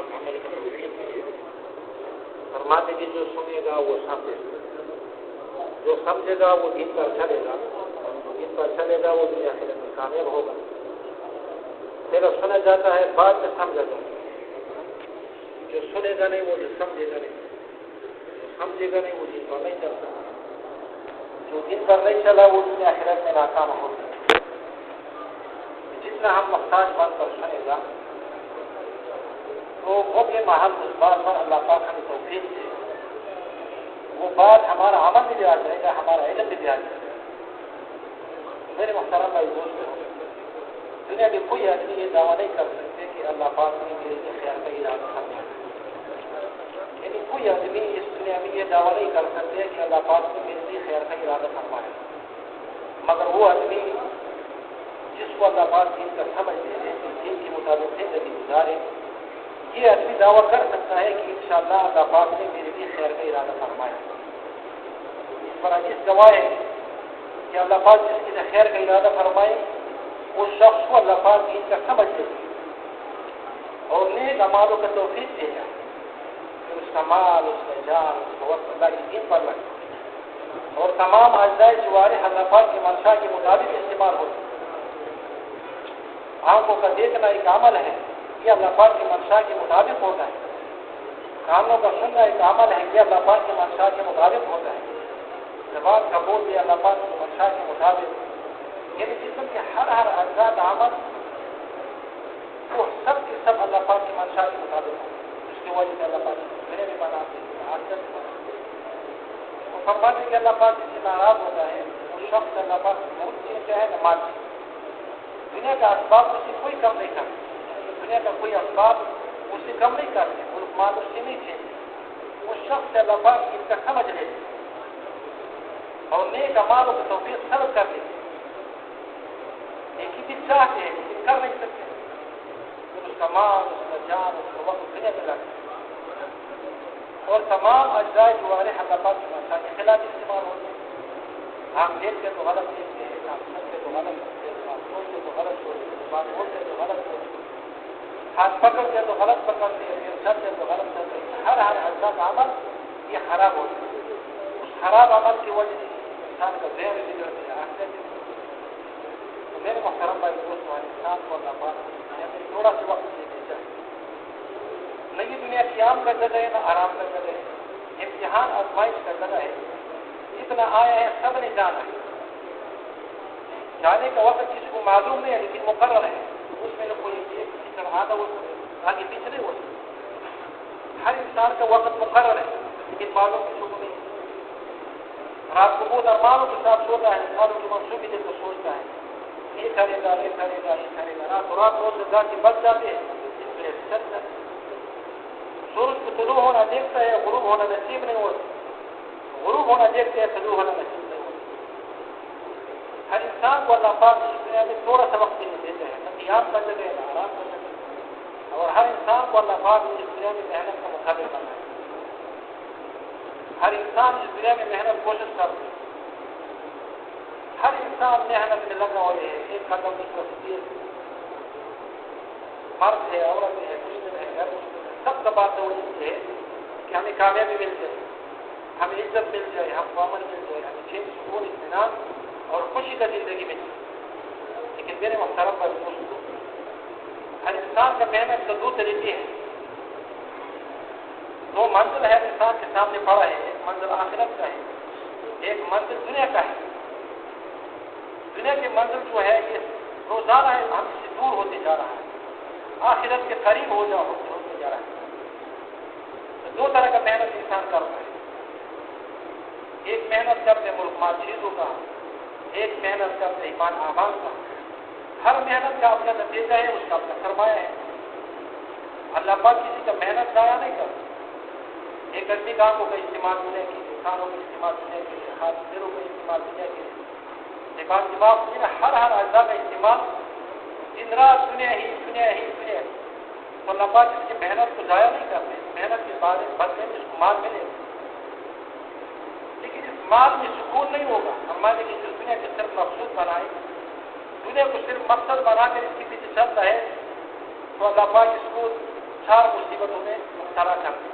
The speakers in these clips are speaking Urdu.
پاک عمل کی توفیق دیجیے. فرماتے کہ جو سنے گا وہ سمجھے گا, جو سمجھے گا وہ دین پر چلے گا, دین پر چلے گا وہ دنیا آخرت میں کامیاب ہوگا. پھر سنا جاتا ہے بعد میں سمجھا جاتا ہے. جو سنے گا نہیں وہ جو سمجھے گا نہیں, جو سمجھے گا نہیں وہ دین پر نہیں چلتا, جو دین پر نہیں چلا وہ دنیا آخرت میں ناکام ہوگا. جتنا ہم محتاج بن کر سنے گا تو وہ کے محل اس بات پر اللہ پاک ہمیں توفیق دے, وہ بات ہمارا عمل بھی دیا جائے گا, ہمارا علم بھی دیا جائے گا. میرے محترم بھائی دوست, دنیا کے کوئی آدمی یہ دعویٰ نہیں کر سکتے کہ اللہ پاک نے میرے لیے خیر کا ارادہ فرمایا. یعنی کوئی آدمی اس دنیا میں یہ دعویٰ نہیں کر سکتے کہ اللہ پاک نے میرے لیے خیر کا ارادہ فرمایا, مگر وہ آدمی جس کو اللہ پاک دین کا سمجھ دے دے, دین کے مطابق زندگی گزارے, یہ آدمی دعویٰ کر سکتا ہے کہ انشاءاللہ اللہ پاک نے میرے لیے خیر کا ارادہ فرمایا. اس پر عزیز گواہ ہے کہ اللہ پاک جس کے لیے خیر کا ارادہ فرمائے اس شخص کو اللہ پاک دین کا سمجھ دے اور نیک اعمالوں کا توفیق دے جائے, کہ اس کا مال, اس کا جان, اس کا وقت اللہ کی دین پر لگے اور تمام اجزائے جوارح اللہ پاک کی منشا کے مطابق استعمال ہوتے. آنکھوں کا دیکھنا ایک عمل ہے, یہ اللہ پاک کی منشا کے مطابق ہوتا ہے. کانوں کا سننا ایک عمل ہے, یہ اللہ پاک کی منشا کے مطابق ہوتا ہے. زبان کا بول بھی اللہ پاک کی منشا کے مطابق. یعنی جسم کے ہر اجزاء کا عمل وہ سب کے سب اللہ پاک کی منشا کے مطابق ہوتا ہے. اس کی وجہ سے اللہ پاک میرے بھی بناتے ہیں, آخرت بھی بناتے ہیں. وہ فرماتے کہ اللہ پاک جس سے ناراض ہوتا ہے وہ شخص اللہ پاک بہت چیز چاہے نہ مال چاہے. دنیا کا اسباب اس سے کوئی کم نہیں کرتے, دنیا کا کوئی اسباب اس سے کم نہیں کرتے, ملک مال اس سے نہیں چھینتے. اس شخص سے اللہ پاک اس کا سمجھ لیتے اور نیک اعمالوں کی توفیق سبب کر لیتے. ایک ہی دن چاہتے ہیں لیکن کر نہیں سکتے, پھر اس کا مال, اس کا جان, اس کا وقت دنیا میں لگتا ہے اور تمام اجزائے جوارح اللہ پاک کی منشا کے خلاف استعمال ہوتے ہیں. ہم دیکھتے تو غلط دیکھتے ہیں, ہم سنتے تو غلط سنتے ہیں, ہم سوچتے تو غلط سوچتے ہیں, بات بولتے تو غلط بولتے ہیں, ہاتھ پکڑتے تو غلط پکڑتے ہیں, چلتے تو غلط چلتے ہیں. ہر اجزاء کا عمل یہ خراب ہوتا ہے. اس خراب عمل کی وجہ سے انسان کا ذہن بھی بگڑتا ہے, آخرت بھی. تو میرے محترم بھائی دوست, ہمارے انسان کو اللہ پاک نے تھوڑا سا وقت دینا چاہیے. نہ یہ دنیا قیام کا جگہ ہے نہ آرام کا جگہ ہے, امتحان آزمائش کا جگہ ہے. جتنا آیا ہے سب نے جانا ہے. جانے کا وقت کسی کو معلوم نہیں ہے لیکن مقرر ہے, اس میں نہ کوئی کسی طرح آگے پیچھے نہیں ہو سکتا. ہر انسان کا وقت مقرر ہے لیکن معلوم کسی کو نہیں. رات کو بہت ارمانوں کے ساتھ سوتا ہے, سالوں کی منصوبی دل کو سوچتا ہے یہ کرے گا, یہ کرے گا, یہ کرے گا. رات روز گا کے بچ جاتے ہیں, اس میں چلتا ہے. سورج کو طلوع ہونا دیکھتا ہے, غروب ہونا نصیب نہیں ہوتا. غروب ہونا دیکھتے ہیں, طلوع ہونا نصیب نہیں ہوتا. ہر انسان کو اللہ پاک اس دنیا میں تھوڑا سا وقت دیتے ہیں, نہ قیام کر سکے نہ آرام کر سکے. اور ہر انسان کو اللہ پاک اس دنیا میں محنت کا مقابلہ کرنا ہے. ہر انسان اس دنیا میں محنت کوشش کرتا ہے. ہر انسان محنت میں لگا ہوئے ہے, ایک قدم کی تصویر. مرد ہے, عورت ہے, مسلم ہے, غیر مسلم ہے, سب کا بات یہ ہے کہ ہمیں کامیابی مل جائے, ہمیں عزت مل جائے, ہم کو امن مل جائے, ہمیں چین, سکون, اطمینان اور خوشی کا زندگی مل جائے. لیکن میرے محترم پر دوستوں, ہر انسان کا محنت کا دو طریقے ہیں. دو منزل ہے انسان کے سامنے پڑا ہے, ایک منزل آخرت کا ہے, ایک منزل دنیا کا ہے. دنیا کی منزل جو ہے یہ روزانہ ہم سے دور ہوتے جا رہا ہے, آخرت کے قریب ہوتے جا رہا ہے. تو دو طرح کا محنت انسان کرتا ہے. ایک محنت کرتے ملک مال چیزوں کا, ایک محنت کرتے ایمان اعمال کا. ہر محنت کا اپنا نتیجہ ہے, اس کا اپنا سرمایہ ہے. اللہ پاک کسی کا محنت ضائع نہیں کرتا. ایک آدمی کا آنکھوں کا استعمال دنیا کے لیے, کانوں کا استعمال دنیا کے لیے, ہاتھ پیروں کا استعمال دنیا کے لیے, دماغ ہر اجزاء کا استعمال دن رات دنیا ہی. تو اللہ پاک اس کی محنت کو ضائع نہیں کرتے. محنت کے بدلے میں اس کو مال ملے, لیکن اس مال میں سکون نہیں ہوگا. ہمارے لیے جو دنیا کے صرف مقصود بنائے, دنیا کو صرف مقصد بنا کر اس کے پیچھے چلتا ہے, تو اللہ پاک اس کو چار مصیبتوں میں مبتلا کر دیں.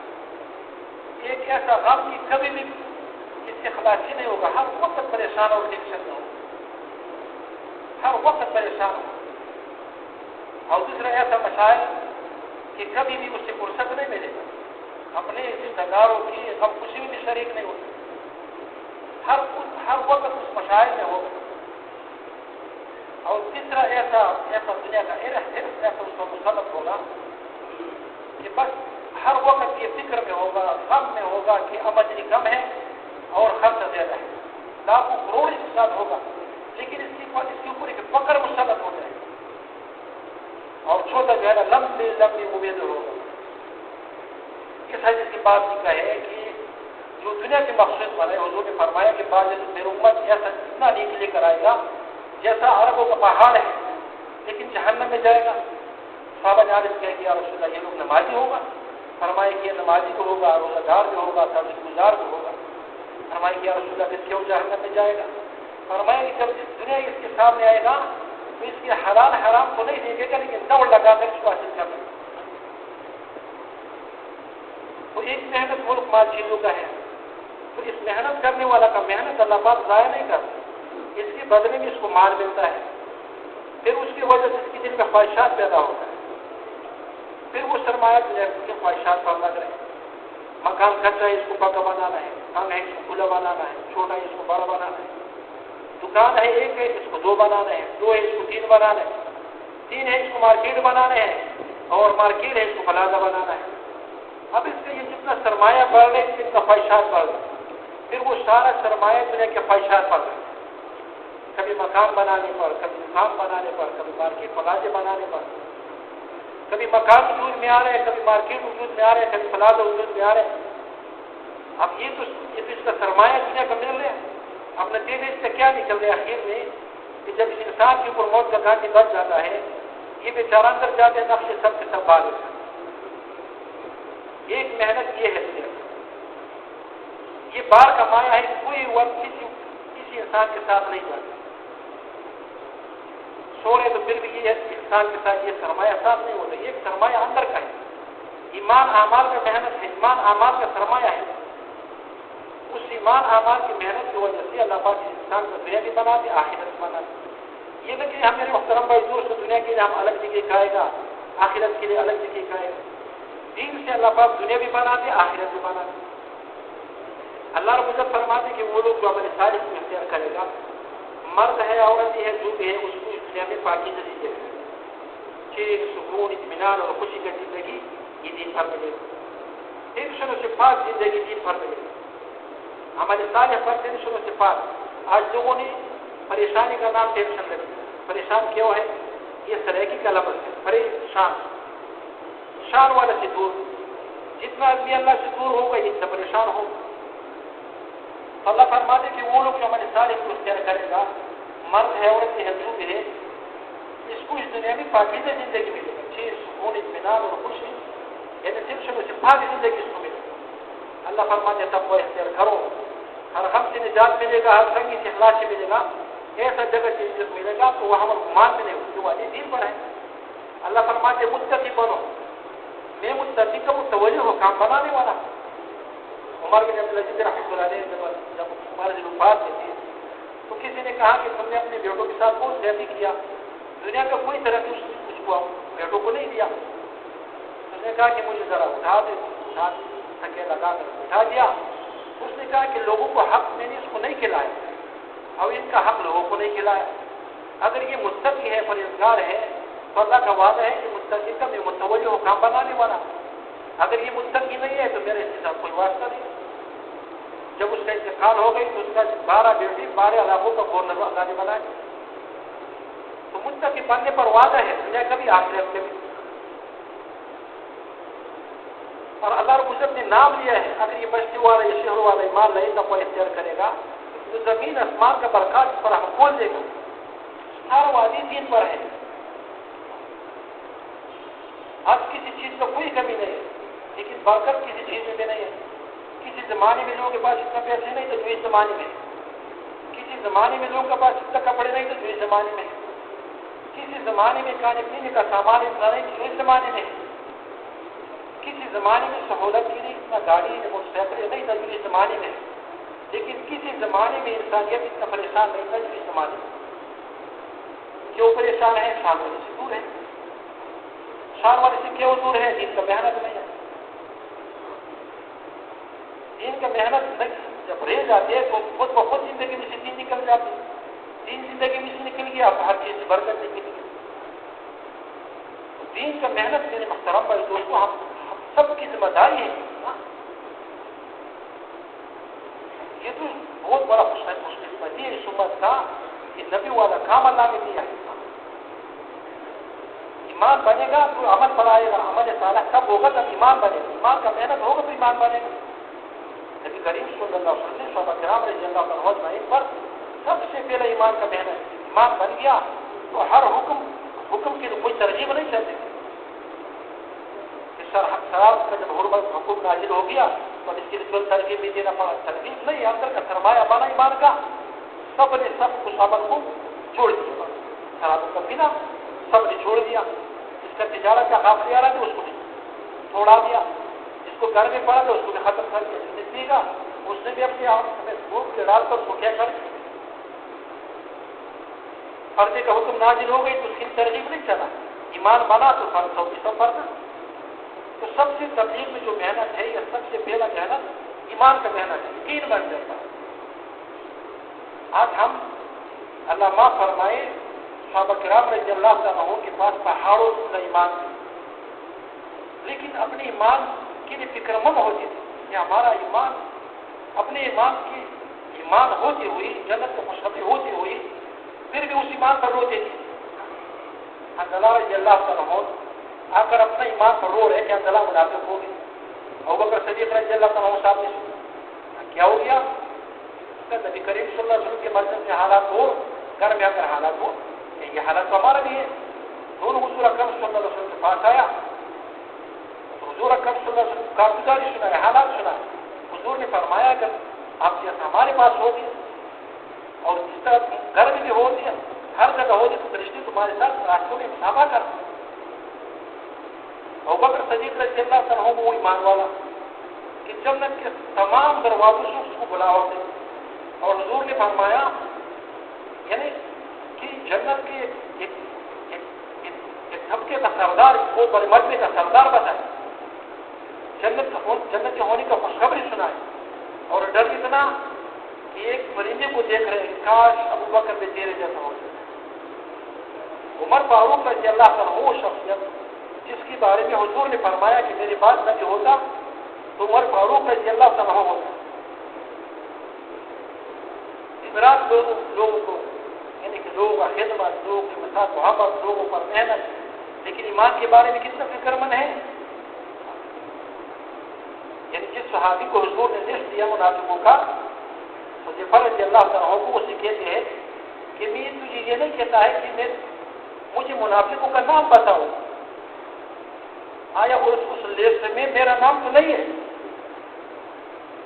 ایک ایسا غم کہ کبھی بھی اس سے خلاصی نہیں ہوگا، ہر وقت پریشان اور ٹینشن میں ہوگا، ہر وقت پریشان ہوگا. اور دوسرا ایسا مسائل کہ کبھی بھی اس سے فرصت نہیں ملے گا، اپنے رشتہ داروں کی غم خوشی میں بھی شریک نہیں ہوگا، ہر وقت اس مسائل میں ہوگا. اور تیسرا ایسا دنیا کا حرص ایسا اس کو مسلط ہوگا کہ بس ہر وقت یہ فکر میں ہوگا، غم میں ہوگا کہ آمدنی کم ہے اور خرچ زیادہ ہے، لاکھوں کروڑ اس کے ساتھ ہوگا، لیکن اس کے اوپر ایک فقر مسلط ہو جائے گا اور چھوٹا جو ہے نا لمبی امید ہوگا. اس حدیث کی بات یہ ہے کہ جو دنیا کے مقصود والے حضور نے فرمایا کہ بعض میری امت ایسا اتنا نیک لے کر آئے گا جیسا عربوں کا پہاڑ ہے لیکن جہنم میں جائے گا. صحابہ نے عرض کیا کہ یا رسول اللہ یہ لوگ نمازی ہوگا؟ فرمائے کہ یہ نمازی بھی ہوگا، روزہ دار بھی ہوگا، تہجد گزار بھی ہوگا. فرمائے کہ یا رسول اللہ پھر کیوں جہنم میں جائے گا؟ فرمائے کہ جب دنیا اس کے سامنے آئے گا تو اس کے حلال حرام کو نہیں دیکھے گا لیکن دوڑ لگا کر اس کو حاصل کر لے گا. تو ایک محنت ملک مال چیزوں کا ہے، تو اس محنت کرنے والا کا محنت اللہ پاک ضائع نہیں کرتا، اس کے بدلے میں اس کو مال ملتا ہے. پھر اس کی وجہ سے اس کے دل میں خواہشات پیدا ہوتا ہے، پھر وہ سرمایہ کی خواہشات پر لگ رہے ہیں. مکان کچا ہے اس کو پکا بنانا ہے، کام ہے اس کو کھلا بنانا ہے، چھوٹا ہے اس کو بڑا بنانا ہے. دکان ہے ایک ہے اس کو دو بنانا ہے، دو ہے اس کو تین بنانا ہے، تین ہے اس کو مارکیٹ بنانا ہے، اور مارکیٹ ہے اس کو پلازا بنانا ہے. اب اس کے یہ جتنا سرمایہ بڑھ رہے اتنا خواہشات بڑھ رہے، پھر وہ سارا سرمایہ دنیا کے خواہشات بڑھ رہے، کبھی مکان بنانے پر، کبھی دکان بنانے پر، کبھی مارکیٹ پلازے بنانے پر. کبھی مکان وجود میں آ رہے ہیں، کبھی مارکیٹ وجود میں آ رہے ہیں، کبھی پلازا وجود میں آ رہے ہیں. اب یہ تو اس کا سرمایہ دنیا کا مل رہا ہے. اب نتیجے اس سے کیا نکل رہے آخر میں کہ جب اس انسان کے اوپر موت کا گھاٹی بچ جاتا ہے یہ بیچارہ اندر جاتے ہیں نقش سب کے سب بات. ایک محنت یہ ہے دنیا یہ بار کا مایا ہے، کوئی وقت کسی انسان کے ساتھ نہیں جاتا. سورے تو پھر بھی یہ انسان کے ساتھ یہ سرمایہ ساتھ نہیں ہوتا، یہ سرمایہ اندر کا ہے. ایمان اعمال کا محنت ہے، ایمان اعمال کا سرمایہ ہے. اس ایمان اعمال کی محنت کی وجہ سے اللہ پاک انسان کو دنیا بھی بنا دے، آخرت بنا دے. یہ نہ کہ ہم میرے محترم بھائی دور سے دنیا کے لیے ہم الگ جگہ کھائے گا، آخرت کے لیے الگ جگہ کھائے گا. دین سے اللہ پاک دنیا بھی بنا دے، آخرت بھی بنا دے. اللہ رب العزت فرماتے کہ وہ لوگ جو اپنے صالح کو اختیار کرے گا، مرد ہے عورت ہے جو بھی ہے اس کو اس دنیا میں پاکیزہ زندگی دے، چین سکون اطمینان اور خوشی کی زندگی یہ دین پر ملے گا. ٹینشن و صفات زندگی دین پر ملے گا. ہمارے صالح پر ٹینشن و صفات. آج لوگوں نے پریشانی کا نام ٹینشن رکھی. پریشان کیوں ہے؟ یہ سریکی کا لفظ ہے، پریشان شان والا سے دور. جتنا آدمی اللہ سے دور ہوگا اتنا پریشان ہوگا. اللہ فرماتے کہ وہ لوگ جو ہمارے صالح کو اختیار کرے گا، مرد ہے عورت ہے جو بھی ہے، اس کو اس دنیا میں پاکیزہ زندگی ملے گا، چین سکون اطمینان اور خوشی، یعنی ٹینشن و صفات زندگی اس کو ملے گا. اللہ فرماتے تب وہ اختیار کرو، ہر غم سے نجات ملے گا، ہر تنگی سے اخلاص سے ملے گا. ایسا جگہ سے عزت ملے گا تو وہاں پر گمان میں نہیں جو والے دین پر ہے. اللہ فرماتے متقی بنو، میں متقی کا متوجہ ہو، کام بنانے والا. عمر بن عبدالعزیز رحمۃ اللہ علیہ جب عمر سے وفات ہوئی تھی تو کسی نے کہا کہ تم نے اپنے بیٹوں کے ساتھ بہت زیادتی کیا، دنیا کا کوئی طرح کی کچھ کو بیٹوں کو نہیں دیا. اس نے کہا کہ مجھے ذرا اٹھا دے، اٹھا تھکے لگا کر اٹھا دیا. اس نے کہا کہ لوگوں کو حق میں نے اس کو نہیں کھلایا اور ان کا حق لوگوں کو نہیں کھلایا. اگر یہ متقی ہے، پرہیزگار ہے تو اللہ کا وعدہ ہے کہ متقی کا میں متوجہ ہو، کام بنانے والا. اگر یہ متقی نہیں ہے تو میرے اس کے ساتھ کوئی واسطہ نہیں. جب اس کا انتقال ہو گئی تو اس کا 12 بیٹی 12 علاقوں کا گورنر اللہ نے بنایا. تو متقی بننے پر وعدہ ہے دنیا کا بھی آخرت کا بھی. اور اللہ رب العزت نے نام لیا ہے، اگر یہ بستی والا یہ شہر والا ایمان لائے تو کوئی اختیار کرے گا تو زمین آسمان کا برکات اس پر ہم کھول دے گا. ہر وادی دین پر ہے. آج کسی چیز کا کوئی کمی نہیں ہے لیکن برکت کسی چیز میں بھی نہیں ہے. کسی زمانے میں لوگوں کے پاس اتنا پیسے نہیں تو جو اس زمانے میں، کسی زمانے میں لوگوں کے پاس اتنا کپڑے نہیں تو جو اس زمانے میں، کسی زمانے میں کھانے پینے کا سامان اتنا نہیں تو جو اس زمانے میں. کسی زمانے میں سہولت کی نہیں، اتنا گاڑی موٹر سائیکل نہیں تھا جو اس زمانے میں، لیکن کسی زمانے میں انسانیت اتنا پریشان نہیں تھا جو اس زمانے میں۔ کیوں پریشان ہے؟ شان والے سے دور ہے۔ شان والے سے کیوں دور ہے؟ دین کا محنت نہیں ہے۔ دین کا محنت جب رہ جاتی ہے تو خود بخود زندگی میں سے دین نکل جاتی ہے۔ دین زندگی میں سے نکل گیا تو ہر چیز سے برکت نکل گئی۔ دین کا محنت میرے محترم بھائی دوستوں ہم سب کی ذمہ داری ہے۔ یہ تو بہت بڑا خوش قسمتی ہے اس امت کا کہ نبی والا کام اللہ نے دیا ہے۔ ایمان بنے گا تو عمل بڑھائے گا، عمل صالح کب ہوگا جب ایمان بنے گا، ایمان کا محنت ہوگا تو ایمان بنے گا۔ نبی کریم صلی اللہ علیہ وسلم صحابہ کرام رضی اللہ عنہم اجمعین پر سب سے پہلے ایمان کا محنت، ایمان بن گیا تو ہر حکم کی کوئی ترغیب نہیں چلتی۔ شراب کا جب حکم نازل ہو گیا تو اس کے لیے ترغیب بھی دینا پڑا، ترغیب نہیں، اندر کا سرمایہ بنا ایمان کا، سب نے سب کچھ عمل کو چھوڑ دیا، شراب کا پینا سب نے چھوڑ دیا، جس کا تجارت کا قافلہ آ رہا تھا اس کو بھی چھوڑا دیا، جس کو گھر میں پڑا تھا اس کو بھی ختم کر دیا، جس نے پی گا اس نے بھی اپنے آپ میں بھوک کے ڈال کر اس کو کیا کر دیا۔ پردے کا حکم نازل ہو گئی تو اس کی ترغیب نہیں چلا، ایمان بنا تو فرض ہو سب فرض۔ تو سب سے تبلیغ میں جو محنت ہے یا سب سے پہلا محنت ایمان کا محنت ہے، یقین بن جاتا ہے۔ آج ہم اللہ معاف فرمائے صحابہ کرام رضی اللہ عنہ کے پاس پہاڑوں کا ایمان تھا، لیکن اپنے ایمان کے لیے فکر مند ہوتے تھے کہ ہمارا ایمان، اپنے ایمان کی ایمان ہوتے ہوئی جنت کو خوشخبری ہوتے ہوئی پھر بھی اس ایمان پر روتے تھے۔ حنظلہ رضی اللہ عنہ آ کر اپنا ایمان پر رو رہے کہ حنظلہ منافق ہو گئے۔ ابوبکر صدیق رضی اللہ عنہ صاحب نے سنا کیا ہو گیا؟ نبی کریم صلی اللہ علیہ وسلم کے مرکز میں حالات ہو، گھر میں اگر حالات ہو، یہ حالت تو ہمارا بھی ہے۔ دونوں حضور اکرم صلی اللہ علیہ وسلم کے پاس آیا تو حضور اکرم صلی اللہ علیہ وسلم کارگزاری سنا ہے، حالات سنا ہے۔ حضور نے فرمایا کہ آپ جیسا ہمارے پاس ہو گیا اور جس طرح گھر میں بھی ہو گیا، ہر جگہ ہو گیا تو فرشتے تمہارے ساتھ راستوں میں مسافہ کرتے۔ ابوبکر صدیق رضی اللہ عنہ وہ ایمان والا کہ جنت کے تمام دروازوں سے اس کو بلا ہوتے، اور حضور نے فرمایا یعنی کہ جنت کے ایک طبقے کا سردار، بہت بڑے مجمع کا سردار بتائے، جنت کے ہونے کا خوشخبری سنائے، اور ڈر اتنا کہ ایک پرندے کو دیکھ رہے کاش ابوبکر بھی تیرے جیسا ہو۔ عمر فاروق رضی اللہ عنہ وہ شخصیت جس کے بارے میں حضور نے فرمایا کہ میرے پاس نبی ہوتا تو عمر فاروق رضی اللہ عنہ ہوتا۔ رات لوگوں کو یعنی کہ لوگوں کا خدمت، لوگوں کے ساتھ محبت، لوگوں پر محنت، لیکن ایمان کے بارے میں کتنا فکر مند ہے۔ یعنی جس صحابی کو حضور نے لسٹ دیا منافقوں کا، حذیفہ رضی اللہ عنہ کو اسے کہتے ہیں کہ میں تجھے یہ نہیں کہتا ہے کہ مجھے منافقوں کا نام بتاؤ، آیا اس لسٹ میں میرا نام تو نہیں ہے؟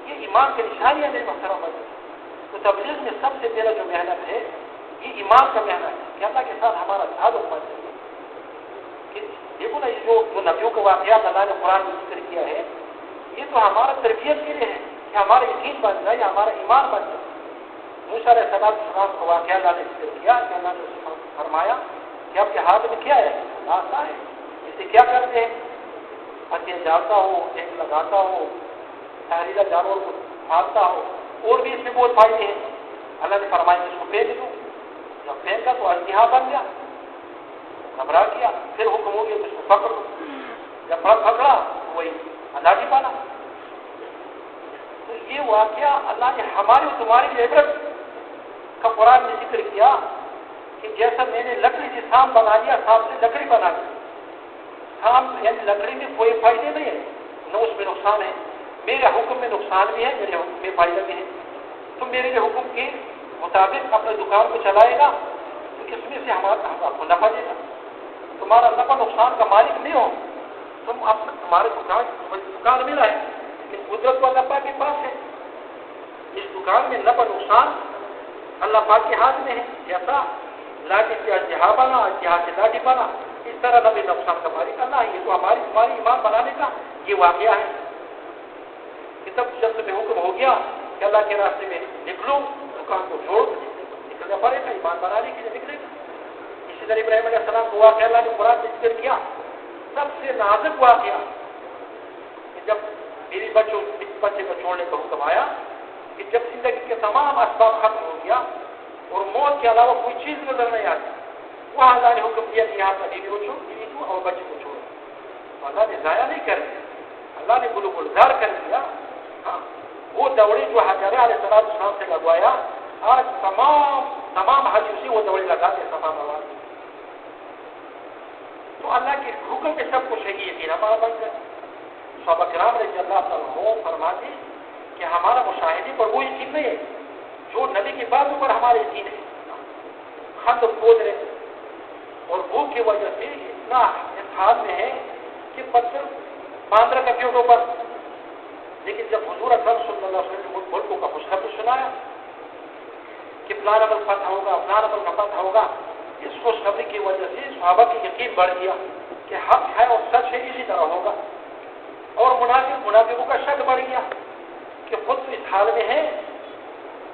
یہ ایمان کی نشانیاں نہیں محترم ہے۔ تو تبلیغ میں سب سے پہلا جو محنت ہے یہ ایمان کا محنت ہے کہ اللہ کے ساتھ ہمارا تعلق بن جائے۔ کہ دیکھو نا، یہ جو نبیوں کے واقعات اللہ نے قرآن میں ذکر کیا ہے، یہ تو ہمارا تربیت کے لیے ہے کہ ہمارا یقین بن جائے، ہمارا ایمان بن جائے۔ موسیٰ علیہ السلام کا واقعہ اللہ نے ذکر کیا کہ اللہ نے فرمایا کہ آپ کے ہاتھ میں کیا ہے؟ آسا ہے، اسے کیا کرتے ہیں؟ پتیاں ڈالتا ہو، ایک لگاتا ہو، تحریرہ جانور کو پھاڑتا ہو، اور بھی اس میں بہت فائدے ہیں۔ اللہ نے فرمایا اس کو پھینک دو، جب پھینکا تو اجنحہ بن گیا، گھبرا گیا، پھر حکم ہو گیا اس کو پکڑو، جب پکڑا تو وہی لاٹھی پانا۔ تو یہ واقعہ اللہ نے ہماری اور تمہاری عبرت کا قرآن نے ذکر کیا کہ جیسا میں نے لکڑی سے سام بنا لیا، سام سے لکڑی بنا لی۔ سام یعنی لکڑی میں کوئی فائدے نہیں ہے، نہ اس میں نقصان ہے، میرے حکم میں نقصان بھی ہے، میرے حکم میں فائدہ بھی ہے۔ تو میرے حکم کے مطابق اپنے دکان کو چلائے گا تو اس میں سے آپ کو نفع دے گا۔ تمہارا نفع نقصان کا مالک نہیں ہو، تمہارے دکان ملا ہے لیکن قدرت و اللہ پاک کے پاس ہے۔ اس دکان میں نفع نقصان اللہ پاک کے ہاتھ میں ہے، جیسا لاٹھی سے اجنحہ بنا، اجنحہ سے لاٹھی بنا، اس طرح نفع نقصان کا مالک اللہ ہے۔ یہ تو ہماری ایمان بنانے کا یہ واقعہ ہے کہ تب جب تمہیں حکم ہو گیا کہ اللہ کے راستے میں نکلو، دکان کو چھوڑ نکلنا پڑے گا، ایمان بنانے کے لیے نکلے گا۔ اسی طرح ابراہیم علیہ السلام کو واقعہ اللہ نے قرآن میں ذکر کیا، سب سے نازک واقعہ کہ جب میری بچے کو چھوڑنے کا حکم آیا کہ جب زندگی کے تمام اسباب ختم ہو گیا اور موت کے علاوہ کوئی چیز نظر نہیں آتی، وہاں اللہ نے حکم دیا کہ یہاں پر بیوی کو اور بچے کو چھوڑو۔ اللہ نے ضائع نہیں کر دیا، اللہ نے گلزار کر دیا۔ ہاں، وہ دوڑی جو حجر علیہ السلام سے لگوایا، آج تمام حج اسی وہ دوڑی لگاتے تمام آواز۔ تو اللہ کے حکم میں سب کچھ ہے، یقین ہمارا بن گیا۔ صحابہ کرام رضی اللہ عنہ فرماتے کہ ہمارا مشاہدے پر وہ یقین نہیں ہے جو نبی کی باتوں پر ہمارے یقین ہے۔ خندق کھود رہے اور بھوک کی وجہ سے اتنا اس حال میں ہے کہ پتھر باندھ رکھا پیڑوں پر، لیکن جب حضور اکرم صلی اللہ علیہ وسلم نے ملکوں کا خوشخبری سنایا کہ فلاں عمل فتح ہوگا، فلاں عمل کا فتح ہوگا، اس خوشخبری کی وجہ سے صحابہ کی یقین بڑھ گیا کہ حق ہے اور سچ ہے، اسی طرح ہوگا۔ اور منافقوں کا شک بڑھ گیا کہ خود اس حال میں ہے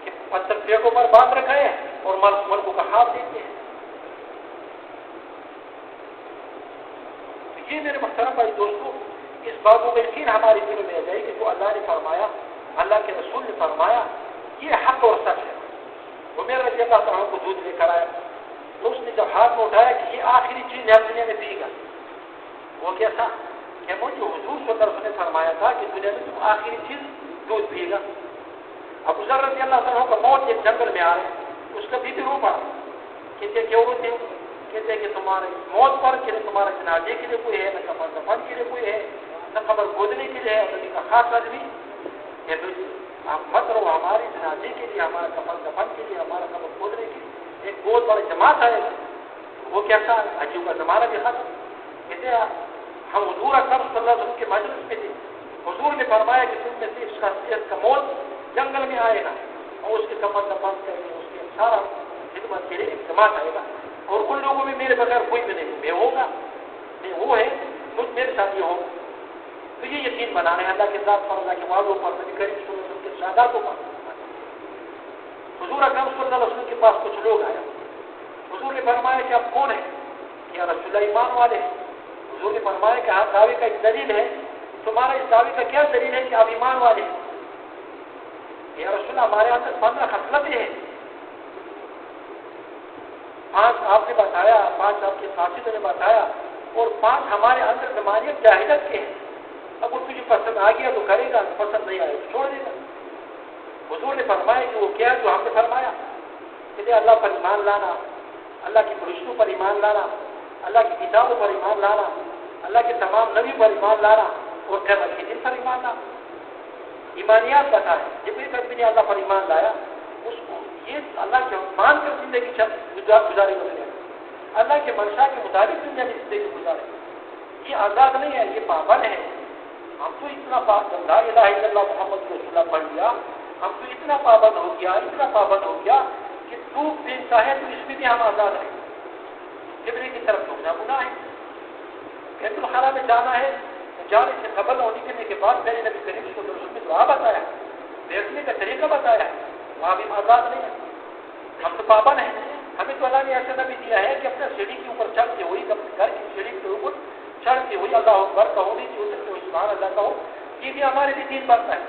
کہ پتھر پیڑوں پر باندھ رکھا ہے اور ملکوں کا ہاتھ دیتے ہیں۔ یہ میرے محترم بھائی دوستوں، اس باتوں میں یقین ہمارے دل میں آ جائے کہ جو اللہ نے فرمایا، اللہ کے رسول نے فرمایا، یہ حق اور سچ ہے۔ وہ میرا رضی اللہ تعالیٰ کو دودھ لے کر آیا تو اس نے جب ہاتھ میں اٹھایا کہ یہ آخری چیز ہے دنیا میں پی گا، وہ کیسا کہ مجھے حضور صلی اللہ علیہ وسلم نے فرمایا تھا کہ دنیا میں تم آخری چیز دودھ پیے گا۔ ابو ذر رضی اللہ تعالیٰ کا موت ایک جنگل میں آ رہے ہیں، اس کا بھی رو پڑا، کہتے کیوں روتے؟ کہتے کہ تمہارے موت پر کہ تمہارے جنازے کے لیے کوئی ہے، نہ کفن دفن کے لیے کوئی ہے، نہ قبر کھودنے کے لیے ہے، نبی کا خاص آدمی کہ آپ مت رہو، ہمارے جنازے کے لیے، ہمارا کفن دفن کے لیے، ہمارا قبر کھودنے کے لیے ایک بہت بڑی جماعت آئے گا۔ وہ کیسا حجیوں کا زمانہ بھی ختم۔ کہتے ہم حضور اکرم صلی اللہ علیہ وسلم کے مجلس میں تھے، حضور نے فرمایا کہ تم میں سے اس شخصیت کا موت جنگل میں آئے گا اور اس کے کفن دفن کرنے، اس کے سارا خدمت کے لیے ایک جماعت آئے گا، اور ان لوگوں میں میرے بغیر کوئی بھی نہیں، میں ہوگا، میں وہ ہے، مجھ میرے ساتھ یہ ہوگا۔ تو یہ یقین بنانا ہے اللہ کے ذات پر، اللہ کے وعدوں پر، نبی کریم صلی اللہ علیہ وسلم کے ارشاداتوں پر۔ حضور اکرم صلی اللہ علیہ وسلم کے پاس کچھ لوگ آئے، حضور نے فرمایا کہ آپ کون ہیں؟ کہ رسول اللہ ایمان والے ہیں۔ حضور نے فرمایا کہ ہاں، دعوے کا ایک دلیل ہے، تمہارا اس دعوے کا کیا دلیل ہے کہ آپ ایمان والے ہیں؟ یا رسول اللہ ہمارے اندر 15 خصلتیں ہیں، 5 آپ نے بتایا، 5 آپ کے ساتھیوں نے بتایا، اور 5 ہمارے اندر زمانیت جاہلیت کے ہیں۔ اب وہ تجھے پسند آ گیا تو کرے گا، پسند نہیں آئے تو چھوڑ دے گا۔ حضور نے فرمایا کہ وہ کیا ہے جو ہم نے فرمایا کہ اللہ پر ایمان لانا، اللہ کے فرشتوں پر ایمان لانا، اللہ کی کتابوں پر ایمان لانا، اللہ کے تمام نبی پر ایمان لانا، اور قیامت کے دن پر ایمان لانا۔ ایمانیات بتائیں، جب ایک آدمی نے اللہ پر ایمان لایا، اس کو یہ اللہ کے مان کر زندگی گزارے گا، اللہ کے منشا کے مطابق دنیا میں زندگی گزارے۔ یہ آزاد نہیں ہے، یہ پابند ہے۔ ہم تو اتنا لا الہ الا اللہ محمد رسول اللہ پڑھ لیا، ہم تو اتنا پابند ہو گیا، اتنا پابند ہو گیا کہ تو بے چاہے تو اس میں بھی ہم آزاد ہیں۔ قبلے کی طرف جھکنا گناہ ہے، بیت الخلا میں جانا ہے، جانے سے قبل اور نکلنے کے بعد میرے نبی کریم صلی اللہ علیہ وسلم نے دعا بتایا، بیٹھنے کا طریقہ بتایا ہے، وہاں بھی آزاد نہیں ہے، ہم تو پابند ہیں۔ ہمیں تو اللہ نے ایسا نبی دیا ہے کہ اپنے سیڑھی کے اوپر چڑھتے ہوئی، اپنے گھر کی سیڑھی کے اوپر چڑھتے ہوئی اللہ اکبر کہو، نیچے اترتے ہوئے سبحان اللہ کہو، یہ بھی ہمارے لیے دین بنتا ہے۔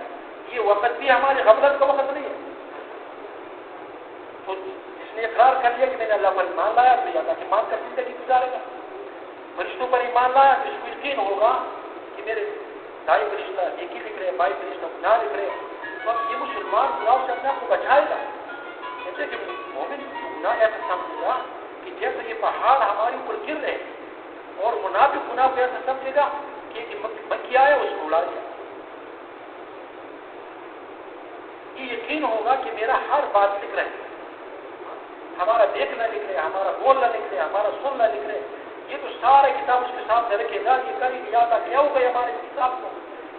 یہ وقت بھی ہماری غفلت کا وقت نہیں ہے۔ تو جس نے اقرار کر لیا کہ میں نے اللہ پر ایمان لایا تو اللہ کے مان کر زندگی گزارے گا۔ فرشتوں پر ایمان لایا تو اس کو یقین ہوگا کہ میرے دائی فرشتہ نیکی لکھ رہے، بائی فرشتہ گناہ لکھ رہے، تو یہ مسلمان گناہوں سے اپنے آپ کو بچائے گا۔ کہتے کہ مومن گناہ ایسا سمجھے گا کہ جیسے یہ پہاڑ ہمارے اوپر گر رہے، اور منافق گناہ کو ایسا سمجھے گا کہ مکی آیا اس کو اڑا دیا۔ یہ یقین ہوگا کہ میرا ہر بات لکھ رہے، ہمارا دیکھنا لکھ رہے، ہمارا بولنا لکھ رہے، ہمارا سننا لکھ رہے، یہ تو سارے کتاب اس کے سامنے رکھے گا۔ یہ کبھی بھی یاد آ گیا ہوگا ہمارے کتاب کو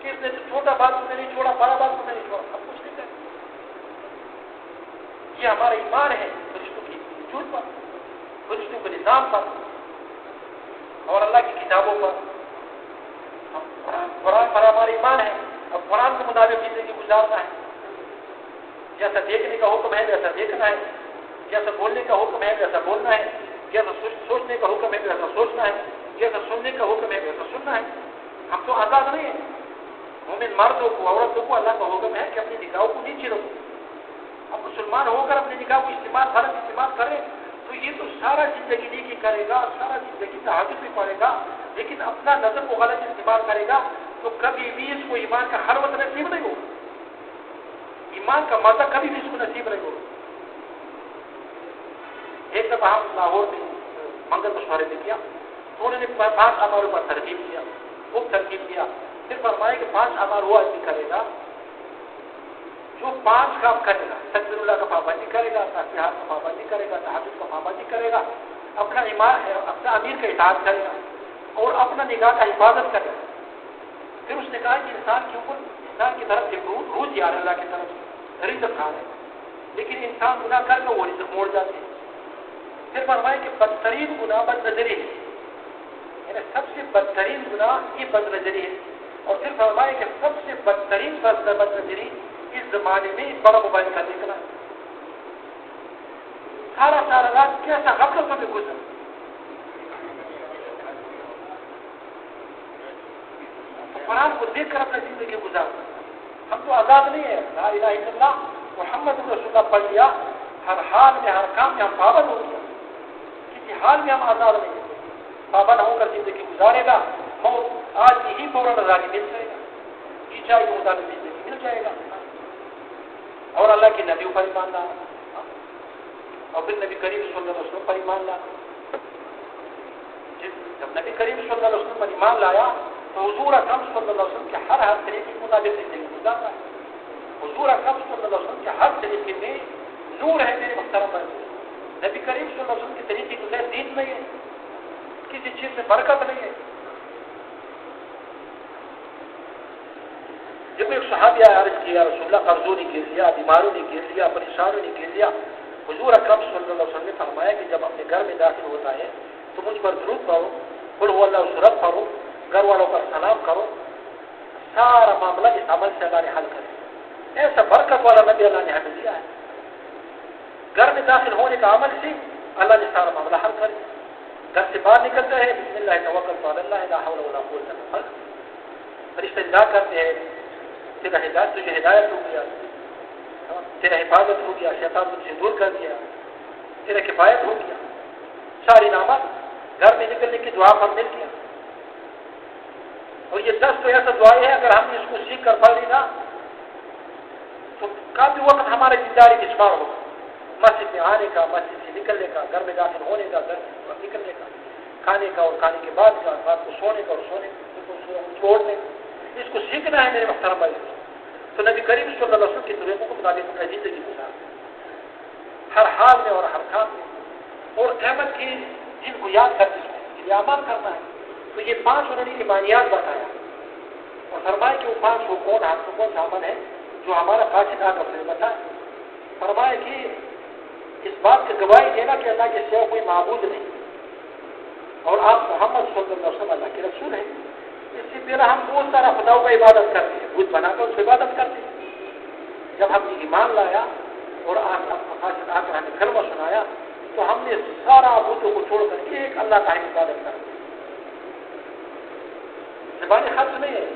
کہ اس نے تو چھوٹا بات کو نہیں چھوڑا، بڑا بات کو نہیں چھوڑا، سب کچھ لکھ رہے۔ یہ ہمارا ایمان ہے فرشتوں کی وجود پر، فرشتوں کے نظام پر، اور اللہ کی کتابوں پر۔ ہم قرآن پر ہمارا ایمان ہے، اب قرآن کے مطابق زندگی گزارنا ہے، جیسا دیکھنے کا حکم ہے ویسا دیکھنا ہے، جیسا بولنے کا حکم ہے ویسا بولنا ہے، جیسا سوچنے کا حکم ہے ویسا سوچنا ہے، جیسا سننے کا حکم ہے ویسا سننا ہے۔ ہم تو آزاد نہیں ہیں۔ مومن مردوں کو عورتوں کو اللہ کا حکم ہے کہ اپنی نگاہوں کو نیچے رکھو۔ اب مسلمان ہو کر اپنی نگاہ کو غلط استعمال کرے تو یہ تو سارا زندگی نیکی کرے گا، سارا زندگی تہجد بھی پڑھے گا، لیکن اپنا نظر کو غلط استعمال کرے گا تو کبھی بھی اس کو ایمان کا حلوت نصیب نہیں ہوگا، ایمان کا مزہ کبھی بھی اس کو نصیب نہیں ہوگا۔ ایک دفعہ ہم لاہور میں منگل مشورے میں کیا تو انہوں نے 5 اماروں پر ترغیب کیا، خوب ترغیب کیا، پھر فرمایا کہ 5 امار وہ آدمی کرے گا جو 5 کام کرے گا، تکبیر اللہ کا پابندی کرے گا، تسبیحات کا پابندی کرے گا، تہجد کا پابندی کرے گا، اپنا امیر کا اطاعت کرے گا اور اپنا نگاہ کا حفاظت کرے گا۔ پھر اس نے کہا کہ انسان کے اوپر انسان کی طرف سے روز یار اللہ کی طرف سے رزق کھا ہے، لیکن انسان گناہ کر کے وہ رزق موڑ جاتے ہیں۔ پھر فرمائے کہ بدترین گناہ بد نظری ہے، یعنی سب سے بدترین گناہ یہ بد نظری ہے، اور پھر فرمائے کہ سب سے بدترین بد نظری اس زمانے میں اس بڑا موبائل کا دیکھنا ہے۔ سارا رات کیسا غفلت میں گزر، تو قرآن کو دیکھ کر اپنا زندگی گزارنا۔ ہم تو آزاد نہیں ہیں، لا الہ الا اللہ محمد رسول اللہ پڑھ لیا، ہر حال میں ہر کام میں ہم پابند ہو گیا، کسی حال میں ہم آزاد نہیں ہیں، پابند ہو کر زندگی گزارے گا، موت آج ہی فوراً رضانی مل جائے گا، جی چاہے کے مطابق زندگی مل جائے گا، اور اللہ کے نبیوں پر ایمان لانا، اور پھر نبی کریم صلی اللہ علیہ وسلم پر ایمان لانا۔ جب نبی کریم صلی اللہ علیہ وسلم پر ایمان لایا تو حضور اکرم صلی اللہ علیہ وسلم کے ہر طریقے کے مطابق زندگی گزارنا ہے۔ حضور اکرم صلی اللہ علیہ وسلم کے ہر طریقے میں نور ہے میرے محترم بھائی۔ نبی کریم صلی اللہ علیہ وسلم کے طریقے کے بغیر دین نہیں ہے، کسی چیز میں برکت نہیں ہے۔ جب ایک صحابی عرض کیا رسول اللہ قرضوں نے گر لیا، بیماروں نے گر لیا، پریشانوں نے گر لیا، حضور اکرم صلی اللہ علیہ وسلم نے فرمایا کہ جب اپنے گھر میں داخل ہوتا ہے تو مجھ پر درود پڑھو، قل هو اللہ سورت پڑھو، گھر والوں پر سلام کرو، سارا معاملہ اس عمل سے اللہ نے حل کرے۔ ایسا برکت والا نبی اللہ نے ہمیں دیا ہے، گھر میں داخل ہونے کا عمل سے اللہ نے سارا معاملہ حل کرے۔ گھر سے باہر نکلتے ہیں بسم اللہ توکلت علی اللہ لا حول ولا قوت الا باللہ، فرشتے دعا کرتے ہیں تیرا ہدایت، تجھے ہدایت ہو گیا، تیرا حفاظت ہو گیا، شیطان تجھ سے دور کر دیا، تیرا کفایت ہو گیا، ساری نعمت گھر میں نکلنے کی دعا پر مل گیا۔ اور یہ 10 تو ایسا دعائیں ہیں اگر ہم نے اس کو سیکھ کر پڑھ لی نا تو کافی وقت ہمارے دینداری میں شمار ہوگا، مسجد میں آنے کا، مسجد سے نکلنے کا، گھر میں داخل ہونے کا، گھر سے نکلنے کا، کھانے کا اور کھانے کے بعد کا، رات کو سونے کا اور سونے کو چھوڑنے کا، اس کو سیکھنا ہے میرے محترم بھائی۔ تو نبی کریم صلی اللہ علیہ وسلم کے طریقوں کے مطابق اپنا زندگی گزارنا ہر حال میں اور ہر کام میں، اور قیامت کی جن کو یاد کرتے ہیں یہ عمل کرنا ہے۔ تو یہ 5 انہوں نے ایمانیات بتایا اور فرمائے کہ وہ 5 وہ کون سا عمل ہے جو ہمارا قاصد آدم نے بتایا۔ فرمائے کہ اس بات کی گواہی دینا کہ اللہ کے سوا کوئی معبود نہیں اور آپ محمد صلی اللہ علیہ وسلم اللہ کے رسول ہیں۔ اس سے پہلے ہم بہت سارا خداؤں کا عبادت کرتے ہیں، بت بنا کر اس کی عبادت کرتے ہیں۔ جب ہم نے ایمان لایا اور قاصد آ کر ہمیں کلمہ سنایا تو ہم نے سارا بتوں کو چھوڑ کر ایک اللہ کا عبادت کر دی۔ زبانی خرچ نہیں ہے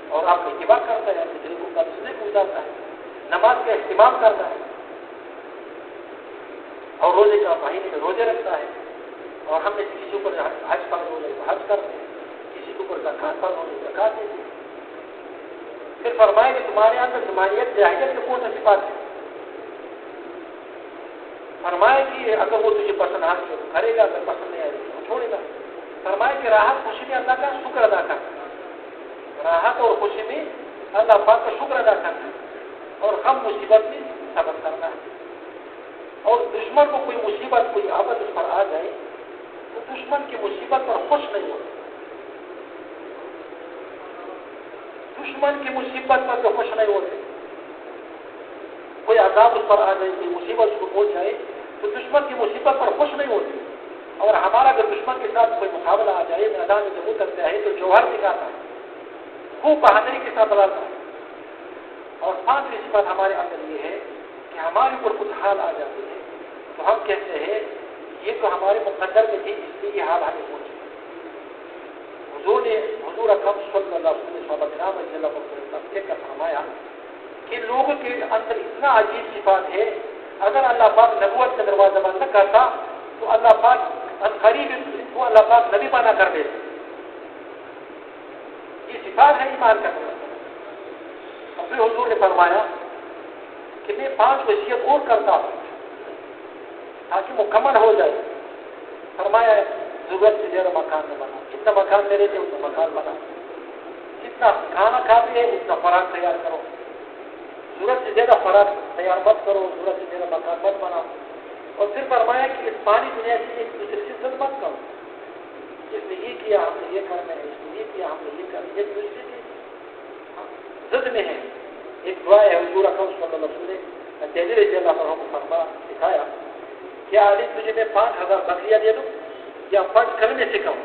اور آپ کا اتباع کرتا ہے، اپنے دل کو قبضے کو اتارتا ہے، نماز کا اہتمام کرتا ہے اور روزے کا مہینے میں روزے رکھتا ہے، اور ہم نے کسی اوپر حج فرض ہو جائے تو حج کرتے ہیں، کسی کے اوپر زکات فرض ہو جائے زکات دیتے ہیں۔ پھر فرمائے کہ تمہارے اندر زمانیت جاہلیت کے کون سی صفات ہے؟ فرمائے کہ اگر وہ تجھے پسند آ تو کرے گا، اگر پسند نہیں آئے تو چھوڑے گا۔ فرمائے کہ راحت خوشی میں اللہ کا شکر ادا کرنا، راحت اور خوشی میں اللہ پاک کا شکر ادا کرنا ہے، اور غم مصیبت میں صبر کرنا ہے۔ اور دشمن کو کوئی مصیبت کوئی آفت اس پر آ جائے تو دشمن کی مصیبت پر خوش نہیں ہوتا، دشمن کی مصیبت پر تو خوش نہیں ہوتے۔ کوئی عذاب اس پر آ جائے، کوئی مصیبت اس کو پہنچ جائے تو دشمن کی مصیبت پر خوش نہیں ہوتے۔ اور ہمارا اگر دشمن کے ساتھ کوئی مقابلہ آ جائے، میدان میں جب اترتے ہیں تو جوہر دکھاتا ہے، خوب بہادری کے ساتھ دلال کریں. اور 5ویں صفت ہمارے اندر یہ ہے کہ ہمارے اوپر کچھ حال آ جاتے ہیں تو ہم کہتے ہیں یہ تو ہمارے مقدر میں تھی، اس لیے یہ حال ہمیں پہنچے. حضور اکرم صلی اللہ علیہ وسلم صحابہ کرام رضی اللہ عنہم کا فرمایا کہ لوگوں کے اندر اتنا عجیب صفات ہے، اگر اللہ پاک نبوت کا دروازہ بند نہ کرتا تو اللہ پاک قریب کو اللہ پاک نبی بنا کر دیتے. یہ صفات ہے ایمان کا. اور پھر حضور نے فرمایا کہ میں 5 وصیت اور کرتا ہوں تاکہ مکمل ہو جائے. فرمایا ضرورت سے زیادہ مکان نہ بنا، جتنا مکان میرے تھے اتنا مکان بنا، جتنا کھانا کھاتے ہیں اتنا خوراک تیار کرو، ضرورت سے زیادہ خوراک تیار مت کرو، ضرورت سے زیادہ مکان مت بناؤ. اور پھر فرمایا کہ اس پانی دنیا سے ایک دوسرے سے ضد مت کرو، اس نے یہ کیا ہم نے یہ کرنا ہے، اس نے یہ کیا ہم نے یہ کرنا ہے، ایک دوسرے سے ضد میں ہے. ایک دعا ہے حضور اکرم صلی اللہ علیہ وسلم نے دہلی رضی اللہ عنہ کو فرما سکھایا کہ علی تجھے میں 5000 بکریاں دے دوں یا 5 کلمے سکھاؤں.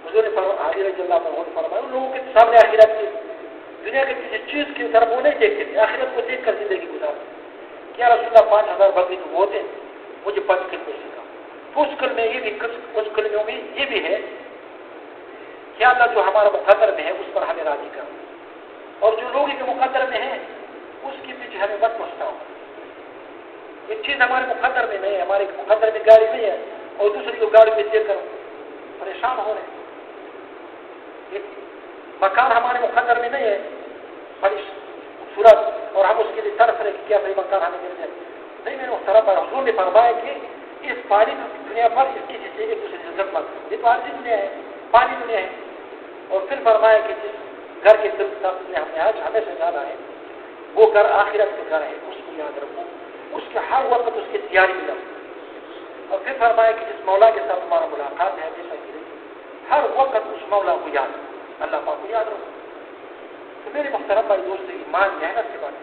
حضور نے فرمایا علی رضی اللہ عنہ نے فرمایا ان لوگوں کے سامنے آخرت کی دنیا کے کسی چیز کی طرف وہ نہیں دیکھتے تھے، آخرت کو دیکھ کر زندگی گزارتے. کیا رسول اللہ 5000 بکری تو ہوتے مجھے 5 کلمے سکھاؤ. تو اس کلمے یہ بھی کچھ کلموں میں یہ بھی ہے کہ اللہ جو ہمارا مقدر میں ہے اس پر ہمیں راضی کرو، اور جو لوگ کے مقدر میں ہیں اس کے پیچھے ہمیں مت پہنچتا ہو. ایک چیز ہمارے مقدر میں نہیں ہے، ہمارے مقدر میں گاڑی نہیں ہے اور دوسری کو گاڑی میں دیکھ کر پریشان ہو رہے ہیں. ایک مکان ہمارے مقدر میں نہیں ہے بڑی خوبصورت اور ہم اس کے لیے طرف رہے کہ کیا صحیح مکان ہمیں مل جائے. نہیں، میں نے اس طرح پر حضور نے فرمایا کہ اس پانی دنیا پر اس کسی سے ایک دوسرے سے عزت مت، یہ تو عارضی دنیا ہے، پانی دنیا ہے. اور پھر فرمایا کہ جس گھر کے دل میں ہم نے آج ہمیشہ جانا ہے وہ گھر آخرت کا گھر ہے، اس کو یاد رکھو، اس کے ہر وقت اس کی تیاری میں رکھو. اور پھر فرمایا کہ جس مولا کے ساتھ تمہارا ملاقات ہے ہمیشہ کے لیے ہر وقت اس مولا کو یاد رکھو، اللہ پاک کو یاد رکھو. تو میرے محترم بھائی دوست، ایمان محنت کے بعد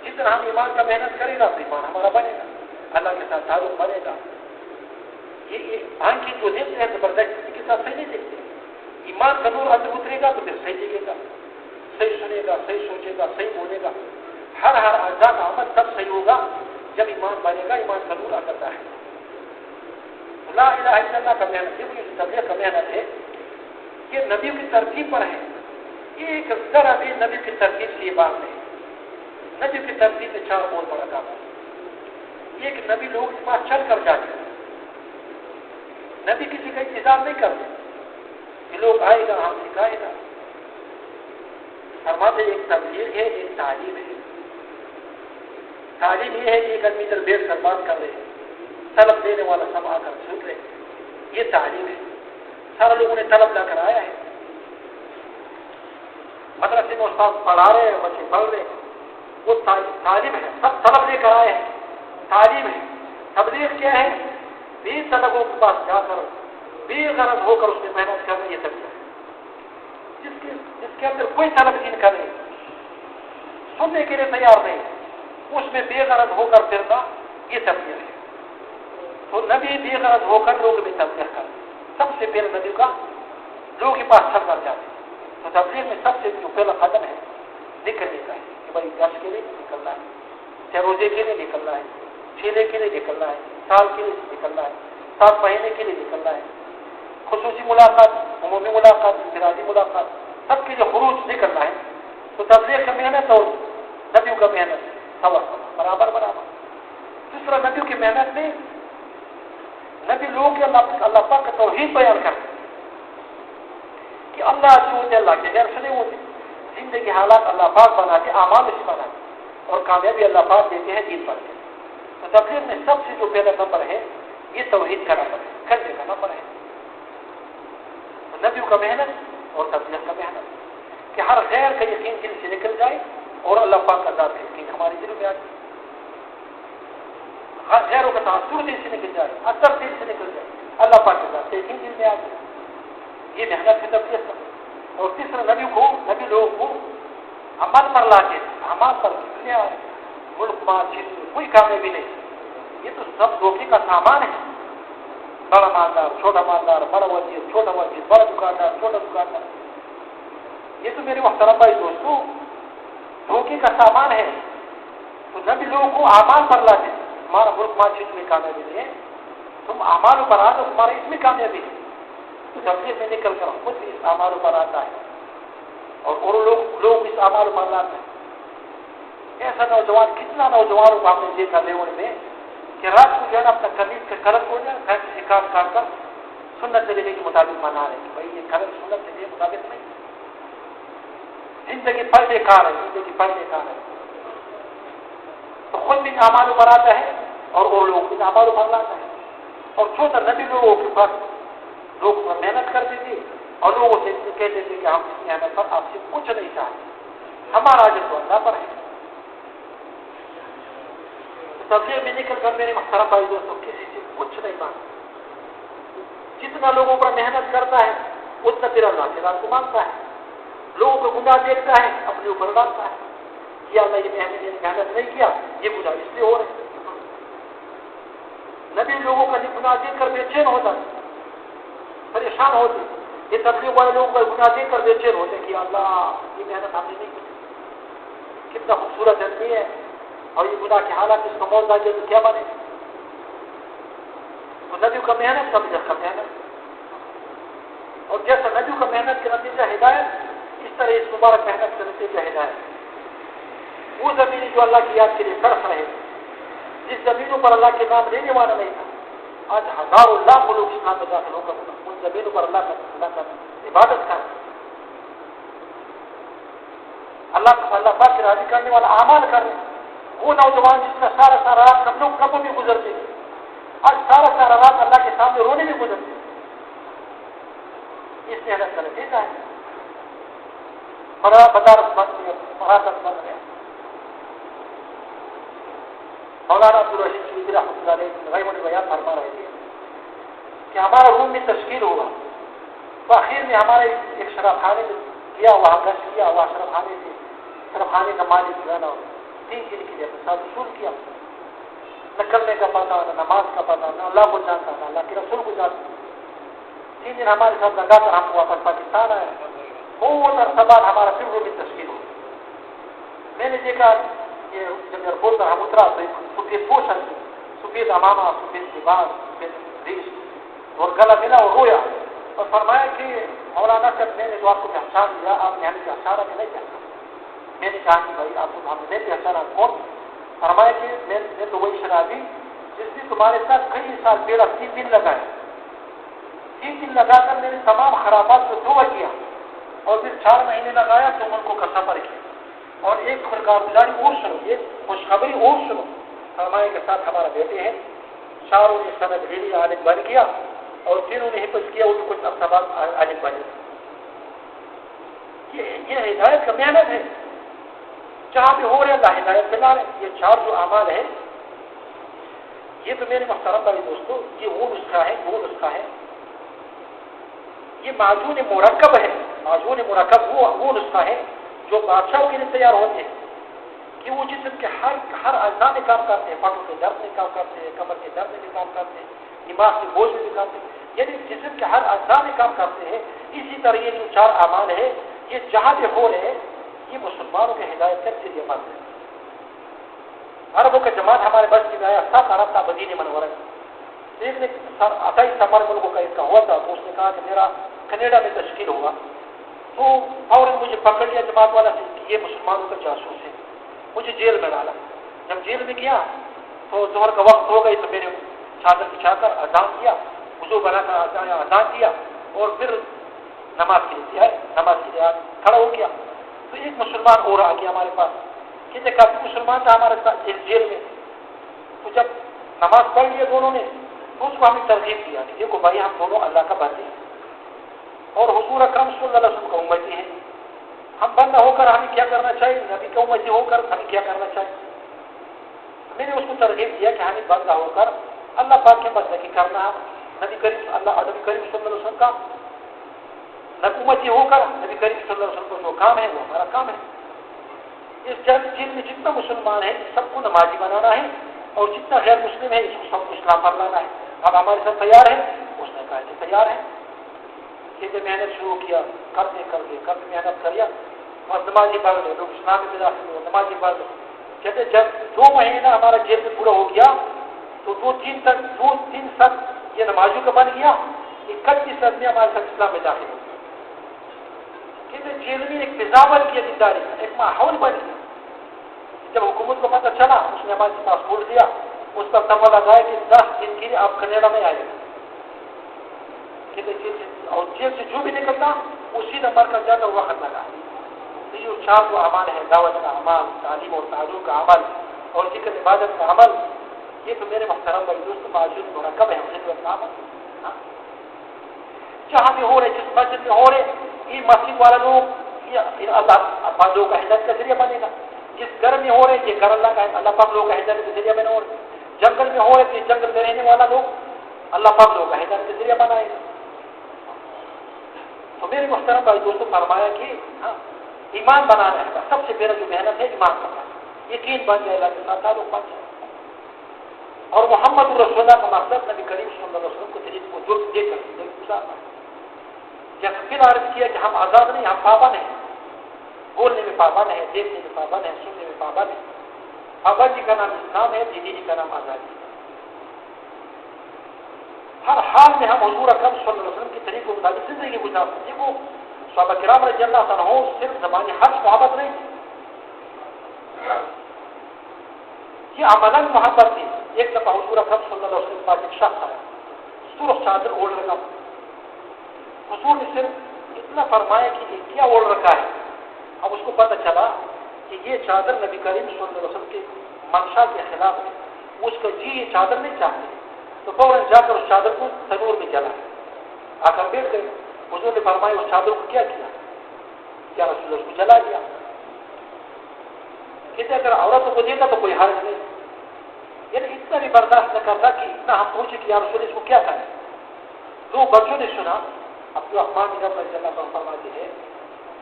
جس طرح ہم ایمان کا محنت کرے گا تو ایمان ہمارا بنے گا، اللہ کے ساتھ تعلق بنے گا. یہ آنکھیں جو دیکھتے ہیں زبردست کسی کے ساتھ صحیح نہیں دیکھتے. ایمان کا نور اندر اترے گا تو پھر صحیح دیکھے گا، صحیح سنے گا، صحیح سوچے گا، صحیح بولے گا. ہر اعضاء کا عمل تب صحیح ہوگا جب ایمان بنے گا، ایمان کا نور اندر ہے. لا الہ الا اللہ کا محنت ہے، یہ تبلیغ کا محنت ہے، یہ نبیوں کی ترتیب پر ہے. ایک ذرا بھی نبی کی ترتیب سے یہ بات نہیں. نبی کی ترتیب میں 4 بہت بڑا کام ہے. ایک نبی لوگوں کے پاس چل کر جاتے ہیں، نبی کسی کا انتظار نہیں کرتے کہ لوگ آئے گا ہم سکھائے گا. فرماتے ایک تبلیغ ہے، ایک تعلیم ہے. تعلیم یہ ہے کہ ایک آدمی ادھر بیٹھ کر بات کر رہے ہیں، طلب دینے والا سب آ کر سن رہے، یہ تعلیم ہے. سارے لوگوں نے طلب لا کر آیا ہے، مدرسے میں استاد پڑھا رہے ہیں، بچے پڑھ رہے ہیں، وہ تعلیم ہے. سب طلب لے کر آئے ہیں، تعلیم ہے. تبلیغ کیا ہے؟ بے طلبوں کے پاس جا کر بے غرض ہو کر اس میں محنت کرنا، یہ تبلیغ ہے. جس کے اندر کوئی طلب دین کا نہیں، سننے کے لیے تیار نہیں، اس میں بے غرض ہو کر پھرنا، یہ تبلیغ ہے. تو نبی بے غرض ہو کر لوگ بھی تبلیغ کرتے. سب سے پہلے نبی کا لوگوں کے پاس چل کر جاتے. تو تبلیغ میں سب سے جو پہلا قدم ہے نکلنے کا ہے کہ بھائی 10 کے لیے نکلنا ہے، چاہے روزے کے لیے نکلنا ہے، چیلے کے لیے نکلنا ہے، سال کے لیے نکلنا ہے، 7 مہینے کے لیے نکلنا ہے، خصوصی ملاقات، عمومی ملاقات، انفرادی ملاقات، سب کے لیے خروج نکلنا ہے. تو تبلیغ کا محنت اور نبیوں کا محنت برابر. دوسرا نبیوں کی محنت میں نبی لوگوں کے اللہ پاک کا توحید بیان کرتے کہ اللہ جو ہوتے اللہ کے غیر سے نہیں ہوتے. زندگی حالات اللہ پاک بناتے، اعمال سے بناتے، اور کامیابی اللہ پاک دیتے ہیں دین پر. تو تبلیغ میں سب سے جو پہلا نمبر ہے یہ توحید کا نمبر ہے، کرنے کا نمبر ہے. نبیوں کا محنت اور تبلیغ کا محنت کہ ہر غیر کا یقین دل سے نکل جائے اور اللہ پاک کا ذات یقین ہمارے دل میں آ جائے. ہر غیروں کا تاثر دل سے نکل جائے، اثر دل سے نکل جائے، اللہ پاک کے ذات یقین دل میں آ جائے. یہ محنت ہے تبلیغ کا. اور تیسرا نبی لوگوں کو عمل پر لاتے، عمل پر دنیا ملک مال چیز کوئی کامیابی نہیں. یہ تو سب دھوکے کا سامان ہے. بڑا مالدار، چھوٹا مالدار، بڑا وزیر، چھوٹا وزیر، بڑا دکاندار، چھوٹا دکاندار، یہ تو میرے محترم بھائی دوستوں دھوکے کا سامان ہے. تو نبی لوگوں کو اعمال پر لاتے. ہمارا ملک معاشرت میں کامیابی نہیں ہے، تم اعمال پر آ تو تمہارے اس میں کامیابی ہے. تو تفسیر میں نکل کر خود اس اعمال پر آتا ہے اور لوگ اس اعمال پر لاتے ہیں. ایسا نوجوان، کتنا نوجوانوں کو ہم نے دیکھا لیون میں کہ رات کو جو ہے نا اپنا قمیض کا کلر ہو جائے گھر سے کاٹ کر سنت طریقے کے مطابق بنا رہے کہ بھائی یہ کلر سنت طریقے کے مطابق نہیں. زندگی پر بیکار ہے، زندگی پر بیکار ہے. تو خود بھی اعمال پر آتا ہے اور وہ لوگ بھی اعمال پر لاتا ہے. اور چھوٹا نبی لوگوں کے پاس لوگ محنت کرتے تھے اور لوگوں سے کہتے تھے کہ ہم اس محنت پر آپ سے کچھ نہیں چاہتے، ہمارا اجر تو اللہ پر ہے. تفسیر میں نکل کر میرے محترم بھائی دوستوں کسی سے کچھ نہیں مانگتا. جتنا لوگوں پر محنت کرتا ہے اتنا پھر اللہ کے رات کو مانگتا ہے. لوگوں کو گناہ دیکھتا ہے اپنے اوپر ڈالتا ہے کہ اللہ یہ محنت نہیں کیا، یہ گناہ اس لیے ہو رہے. نبی لوگوں کا گناہ دیکھ کر بے چین ہوتا ہے، پریشان ہوتے. یہ تبلیغ والے لوگوں کا گناہ دیکھ کر بے چین ہوتے کہ اللہ یہ محنت ہم نے نہیں کی، کتنا خوبصورت آدمی ہے اور یہ گناہ کے حالات اس کو موت آ جائے تو کیا بنے. تو نبیوں کا محنت کا بھی کا محنت، اور جیسا نبیوں کا محنت کا نتیجہ ہدایت، اس طرح اس مبارک محنت کا نتیجہ ہدایت. وہ زمین جو اللہ کی یاد کے لیے ترس رہے، جس زمینوں پر اللہ کے نام لینے والا نہیں تھا، آج ہزاروں لاکھوں لوگ اسلام میں داخل ہو کر ان زمینوں پر اللہ کا عبادت کر اللہ پاک کی راضی کرنے والا اعمال کر رہے. وہ نوجوان جس میں سارا رات کبوں میں گزرتے تھے، آج سارا رات اللہ کے سامنے رونے میں گزرتے. اس محنت کا نتیجہ ہے. بدارت بن گیا، فراست بن گیا. مولانا عبدالرشید شریفی رحمۃ اللہ علیہ غیبوں نے بیان فرما رہے تھے کہ ہمارا روم میں تشکیل ہوا تو آخر میں ہمارے ایک شراب خانے میں کیا ہوا گشت کیا ہوا شراب خانے کا مالک جو ہے نا 3 دن کے لیے ساتھ وصول کیا. نہ کرنے کا پتا، نہ نماز کا پتا، نہ اللہ کو جانتا، نہ اللہ کے رسول کو جانتا. 3 دن ہمارے ساتھ لگا کر ہم واپس پاکستان آئے. بہت عرصہ بعد ہمارا پھر روم میں تشکیل ہوا. میں نے دیکھا یہ جب ایئرپورٹ پر ہم اترا تو سفید پوشن، سفید امامہ، سفید لباس، سفید ریش اور گلا ملا اور رویا اور فرمایا کہ مولانا صاحب میں نے تو آپ کو پہچان لیا، آپ نے ہمیں پہچانا کہ نہیں پہچانا. میں نے کہا کہ بھائی آپ کو ہم نے پہچانا کون؟ فرمایا کہ میں تو وہی شرابی جس نے تمہارے ساتھ کئی سال پہلا 3 دن لگائے. 3 دن لگا کر میں نے تمام خرابات کو توبہ کیا اور پھر 4 مہینے لگایا تو ان کو کا سفر کیا اور ایک کارگزاری اور سنو، ایک خوشخبری اور سنو. فرمائے کے ساتھ ہمارا بیٹے ہیں، چاروں نے سند ریلی عالم بن کیا اور پھر انہیں حفظ کیا، ان کو کچھ اقسامات عالم بنے. یہ ہدایت کا محنت ہے. جہاں بھی ہو رہے اللہ ہدایت ملا رہے. یہ 4 جو اعمال ہے، یہ تو میرے محترم بھائی دوستو یہ وہ نسخہ ہے. یہ معجون مرکب ہے. معجون مرکب وہ نسخہ ہے جو بادشاہوں کے لیے تیار ہوتے ہیں کہ وہ جسم کے ہر اعضاء میں کام کرتے ہیں. پٹوں کے درد میں کام کرتے ہیں، کمر کے درد میں کام کرتے ہیں، دماغ کے بوجھ میں بھی کام کرتے ہیں، یعنی جسم کے ہر اعضاء میں کام کرتے ہیں. اسی طرح یہ جو 4 اعمال ہے یہ جہاں بھی ہو رہے ہیں یہ مسلمانوں کے ہدایت تک سے یہ بات ہے. عربوں کا جماعت ہمارے بس کی آیا 7 عرب تھا مدینہ منورہ. ایک نے 28 سفر ملکوں کا اس کا ہوا تھا تو اس نے کہا کہ میرا کینیڈا میں تشکیل ہوگا. تو فوراً مجھے پکڑ لیا جماعت والا سے کہ یہ مسلمانوں کا جاسوس ہے. مجھے جیل میں ڈالا. جب جیل میں گیا تو ظہر کا وقت ہو گئی تو میرے چادر بچھا کر اذان کیا، وضو بنا کر اذان کیا اور پھر نماز کے لیے کھڑا ہو گیا. تو ایک مسلمان اور آ گیا ہمارے پاس، کتنے کافی مسلمان تھا ہمارے ساتھ جیل میں. تو جب نماز پڑھ لیا دونوں نے تو اس کو ہمیں ترغیب دیا کہ دیکھو بھائی ہم دونوں اللہ کا بندے ہیں اور حضور اکرم صلی اللہ علیہ وسلم کا امتی ہیں. ہم بندہ ہو کر ہمیں کیا کرنا چاہیے، نبی کا امتی ہو کر ہمیں کیا کرنا چاہیے. میں نے اس کو ترغیب دیا کہ ہمیں بندہ ہو کر اللہ پاک کے بندگی کرنا ہے. نبی کریم صلی اللہ علیہ وسلم کا نبی امتی ہو کر نبی کریم صلی اللہ علیہ وسلم کو جو کام ہے وہ ہمارا کام ہے. اس جن میں جتنا مسلمان ہے سب کو نمازی بنانا ہے اور جتنا غیر مسلم ہے اس کو سب کو اسلام پر لانا ہے. اب ہمارے ساتھ تیار ہے؟ اس نے کہا کہ تیار ہے. کہتے محنت شروع کیا، قرض محنت کریا اور نمازی پڑھ لے، لوگ اسلام میں داخل ہوئے، نمازی پڑھ لے. کہتے جب 2 مہینہ ہمارا جیل میں پورا ہو گیا تو 2-3 سال یہ نمازیوں کا بن گیا، 31 آدمی ہمارے ساتھ اسلام میں داخل ہو گیا. کہتے جیل میں ایک فضا بن گیا، دینداری کا ایک ماحول بن گیا. جب حکومت کو پتہ چلا اس نے ہمارے پاس کھول دیا، اس پر تمہ لگایا کہ 10 دن کے لیے آپ کینیڈا میں آئے. کہتے اور جیل سے جو بھی نکلتا اسی نمبر کا جاتا وقت لگا. یہ 4 اعمال ہے، دعوت کا عمل، تعلیم اور تعلق کا عمل اور ذکر عبادت کا عمل. یہ تو میرے محترم بھائی دوست معجود مرکب ہے خدمت کا عمل. جہاں بھی ہو رہے، جس مسجد میں ہو رہے، یہ مسجد والا لوگ یہ اللہ پاک لوگوں کا ہدایت کا ذریعہ بنے گا. جس گھر میں ہو رہے یہ گھر اللہ پاک لوگوں کا ہدایت کے ذریعہ بنے. ہو رہے جنگل میں ہو رہے کہ جنگل میں رہنے والا لوگ اللہ پاک لوگوں کا ہدایت کے ذریعہ بنائے گا. تو میرے محترم بھائی دوستوں فرمایا کہ ایمان بنانا ہے، سب سے پہلا جو محنت ہے ایمان بنانا، یقین بن جائے اللہ کے ساتھ تعلق بن جائے. اور محمد رسول اللہ کا مقصد نبی کریم صلی اللہ علیہ وسلم کو طریق کو درست دے کر گزارنا. جب پھر عرض کیا کہ ہم آزاد نہیں، ہم پابند ہیں، بولنے میں پابند ہے، دیکھنے میں پابند ہے، سننے میں پابند ہے. پابندی کا نام اسلام ہے، دیدی کا نام آزادی. ہر حال میں ہم حضور اکرم صلی اللہ علیہ وسلم کے طریقے کے مطابق زندگی گزارتے ہیں. دیکھو صحابہ کرام رضی اللہ عنہ صرف زبانی حق محبت نہیں تھی، یہ عملاً محبت تھی. ایک دفعہ حضور اکرم صلی اللہ علیہ وسلم کے پاس ایک شخص آیا، سرخ چادر اوڑھ رکھا. حضور نے صرف اتنا فرمایا کہ یہ کیا اوڑھ رکھا ہے. اب اس کو پتہ چلا کہ یہ چادر نبی کریم صلی اللہ علیہ وسلم کے منشا کے خلاف ہے. اس کا جی یہ چادر نہیں چاہتے، تو فوراً جا کر اس چادر کو تنور میں جلا آ کر بیٹھ گئے. حضور نے فرمایا اس چادر کو کیا کیا رسول اللہ اس کو جلا دیا. کہتے اگر عورتوں کو دیتا تو کوئی حرج نہیں، یعنی اتنا بھی برداشت نہ کرتا کہ اتنا ہم پوچھے کہ یا رسول اس کو کیا کریں. 2 بچوں نے سنا. اب جو احمد بن رضی اللہ عنہ فرماتے ہیں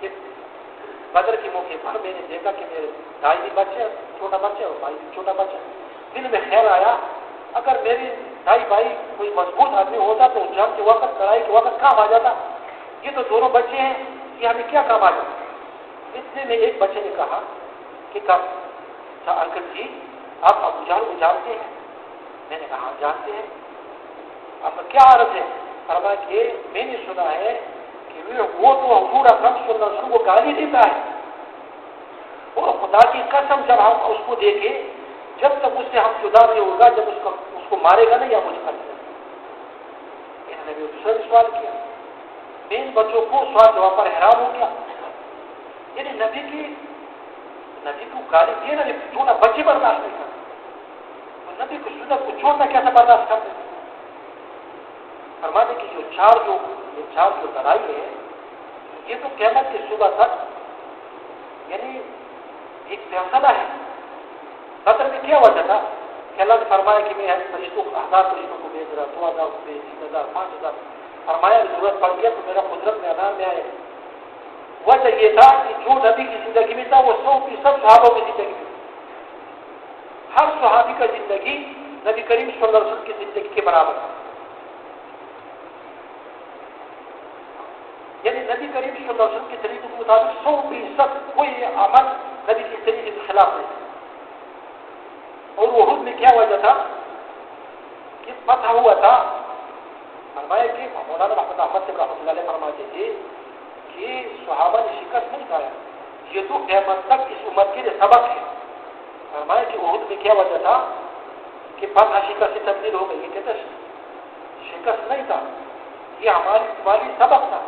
کہ بدر کے موقع پر میں نے دیکھا کہ میرے بھائی بھی بچے، چھوٹا بچہ اور بھائی بھی چھوٹا بچہ. دل میں خیال آیا اگر میری بھائی کوئی مضبوط آدمی ہوتا تو جنگ کے وقت، لڑائی کے وقت کام آ جاتا. یہ تو دونوں بچے ہیں، یہ ہمیں کیا کام آ جاتا. اتنے میں ایک بچے نے کہا کہ انکل جی آپ ابو جہل کو جانتے ہیں؟ میں نے کہا جانتے ہیں. آپ کا کیا عرض ہے؟ فرمایا کہ میں نے سنا ہے کہ وہ تو حضور اکرم صلی اللہ علیہ وسلم کو گالی دیتا ہے، اور خدا کی قسم جب ہم اس کو دیکھیں جب تک اس سے ہم جدا نہیں ہوگا، جب اس کو مارے گا نہیں یا مجھ کر دے گا. انہوں نے بھی دوسرا سوال کیا. میں ان بچوں کو سوال جواب پر حیران ہو گیا. یعنی نبی کو گالی دینا چھوٹا بچے برداشت نہیں کرتے، تو نبی کو سنت کو چھوڑنا کیسا برداشت کرتے. فرماتے کہ یہ چار جو لڑائی ہے یہ تو قیامت کی صبح تک یعنی ایک فیصلہ ہے. بدر میں کیا وجہ تھا کہ اللہ نے فرمایا کہ میں 1000 فرشتوں کو بھیج رہا، 2000 کو بھیج، 3000، 5000. فرمایا ضرورت پڑ گیا تو میرا قدرت میدان میں آئے. وجہ یہ تھا کہ جو نبی کی زندگی میں تھا وہ 100% صحابوں کی زندگی میں. ہر صحابی کا زندگی نبی کریم صلی اللہ علیہ وسلم کی زندگی کے برابر تھا. یعنی نبی کریم صلی اللہ علیہ وسلم کے طریقے کے مطابق 100% کوئی عمل نبی کے طریقے کے خلاف نہیں تھا. اور وہ خود میں کیا وجہ تھا کہ فتح ہوا تھا. فرمایا کہ مولانا محمد احمد سے رحمۃ اللہ علیہ فرماتے تھے کہ صحابہ نے شکست نہیں کھایا، یہ تو قیامت تک اس امت کے لیے سبق ہے. فرمایا کہ عہد میں کیا وجہ تھا کہ فتح شکست سے تبدیل ہو گئی. یہ کہتے شکست نہیں تھا، یہ ہماری سبق تھا.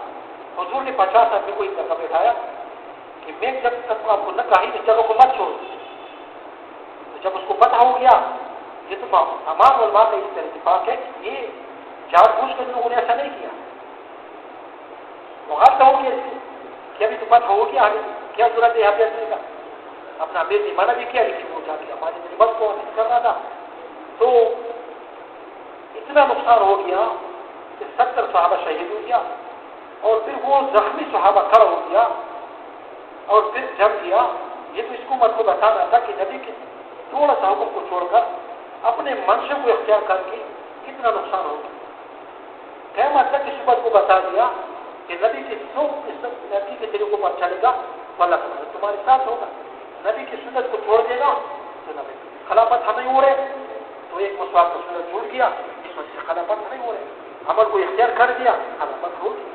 حضور نے 50 آدمی کو ایک جگہ بیٹھایا کہ میں جب تک آپ کو نہ کہی اس جگہ کو مت چھوڑ. جب اس کو پتہ ہو گیا، یہ تو تمام علماء کا اس طرح اتفاق ہے کہ یہ جان بوجھ کر لوگوں نے ایسا نہیں کیا. غلط ہو گیا کہ ابھی تو پتہ ہو گیا، ہمیں کیا ضرورت ہے یہاں بیٹھنے کا. اپنا بیٹی منع بھی کیا لیکن وہ جا کے ہماری مت کو نہیں کرنا تھا. تو اتنا نقصان ہو گیا کہ 70 صحابہ شہید ہو گیا، اور پھر وہ زخمی صحابہ کھڑا ہو گیا اور پھر جم گیا. یہ تو اس کو مت کو بتانا تھا کہ نبی کے تھوڑا سا حکم کو چھوڑ کر اپنے منشے کو اختیار کر کے کتنا نقصان ہوگا. قیامت تک اس بات کو بتا دیا کہ نبی کے نبی کے طریقوں پر چلے گا تو اللہ تعالیٰ تمہارے ساتھ ہوگا، نبی کی سنت کو چھوڑ دے گا تو نبی خلافت ہم نہیں ہو رہے، تو ایک مسواک کا سنت چھوڑ گیا اس وجہ سے خلافت نہیں ہو رہے، عمل کو اختیار کر دیا خلافت ہو گئی۔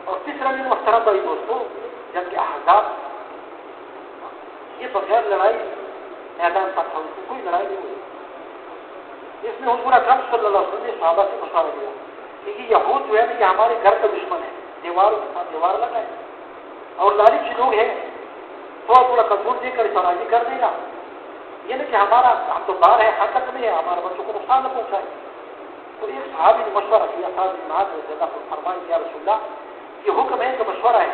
اور تیسرا دن محترم بھائی دوستوں، جنگ احزاب، یہ بغیر لڑائی میدان پر تھا، کوئی لڑائی نہیں ہوئی، اس میں حضور اکرم صلی اللہ علیہ وسلم نے صحابہ سے مشورہ دیا کہ یہ یہود جو ہے نا یہ ہمارے گھر کا دشمن ہے، دیوار لگا ہے اور لالچی لوگ ہیں، تھوڑا کمزور دے کر راضی کر دے گا، یہ نہیں کہ ہم تو باہر ہے، حرکت نہیں ہے، ہمارے بچوں کو نقصان نہ پہنچائے۔ تو ایک صحابی نے مشورہ کیا، فرمائے یا رسول اللہ یہ حکم ہے کہ مشورہ ہے،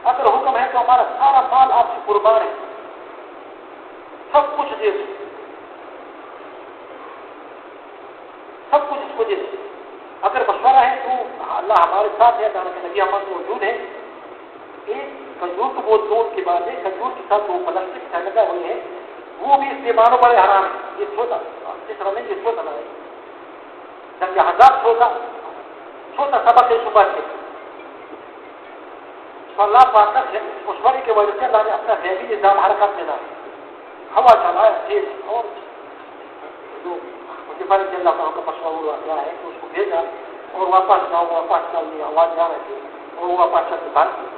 اگر حکم ہے تو ہمارا سارا مال آپ سے قربان ہے، سب کچھ دے دو، سب کچھ اس کو دے دو، اگر مشورہ ہے تو اللہ ہمارے ساتھ ہے، کہ نبی ہمارے موجود ہے۔ ایک کھجور کو بہت دور کی بات ہے، کھجور کے ساتھ وہ پلاسٹک سے لگا ہوئے ہیں، وہ بھی اس کے مانوں بڑے حرام ہے، یہ چھوٹا جس طرح نہیں یہ چھوٹا ہے، جنگ احزاب چھوٹا سبق ہے صبح سے، اللہ پاک کا مشورے کی وجہ سے اللہ نے اپنا ذہنی نظام حرکت میں ڈالا، ہوا چلایا تیز، اور جو رضی اللہ عنہ کا مشورہ ہوا گیا ہے کہ اس کو بھیجا اور واپس جاؤ آواز جا رہی تھی اور وہ واپس چل کے بھاگ گئی۔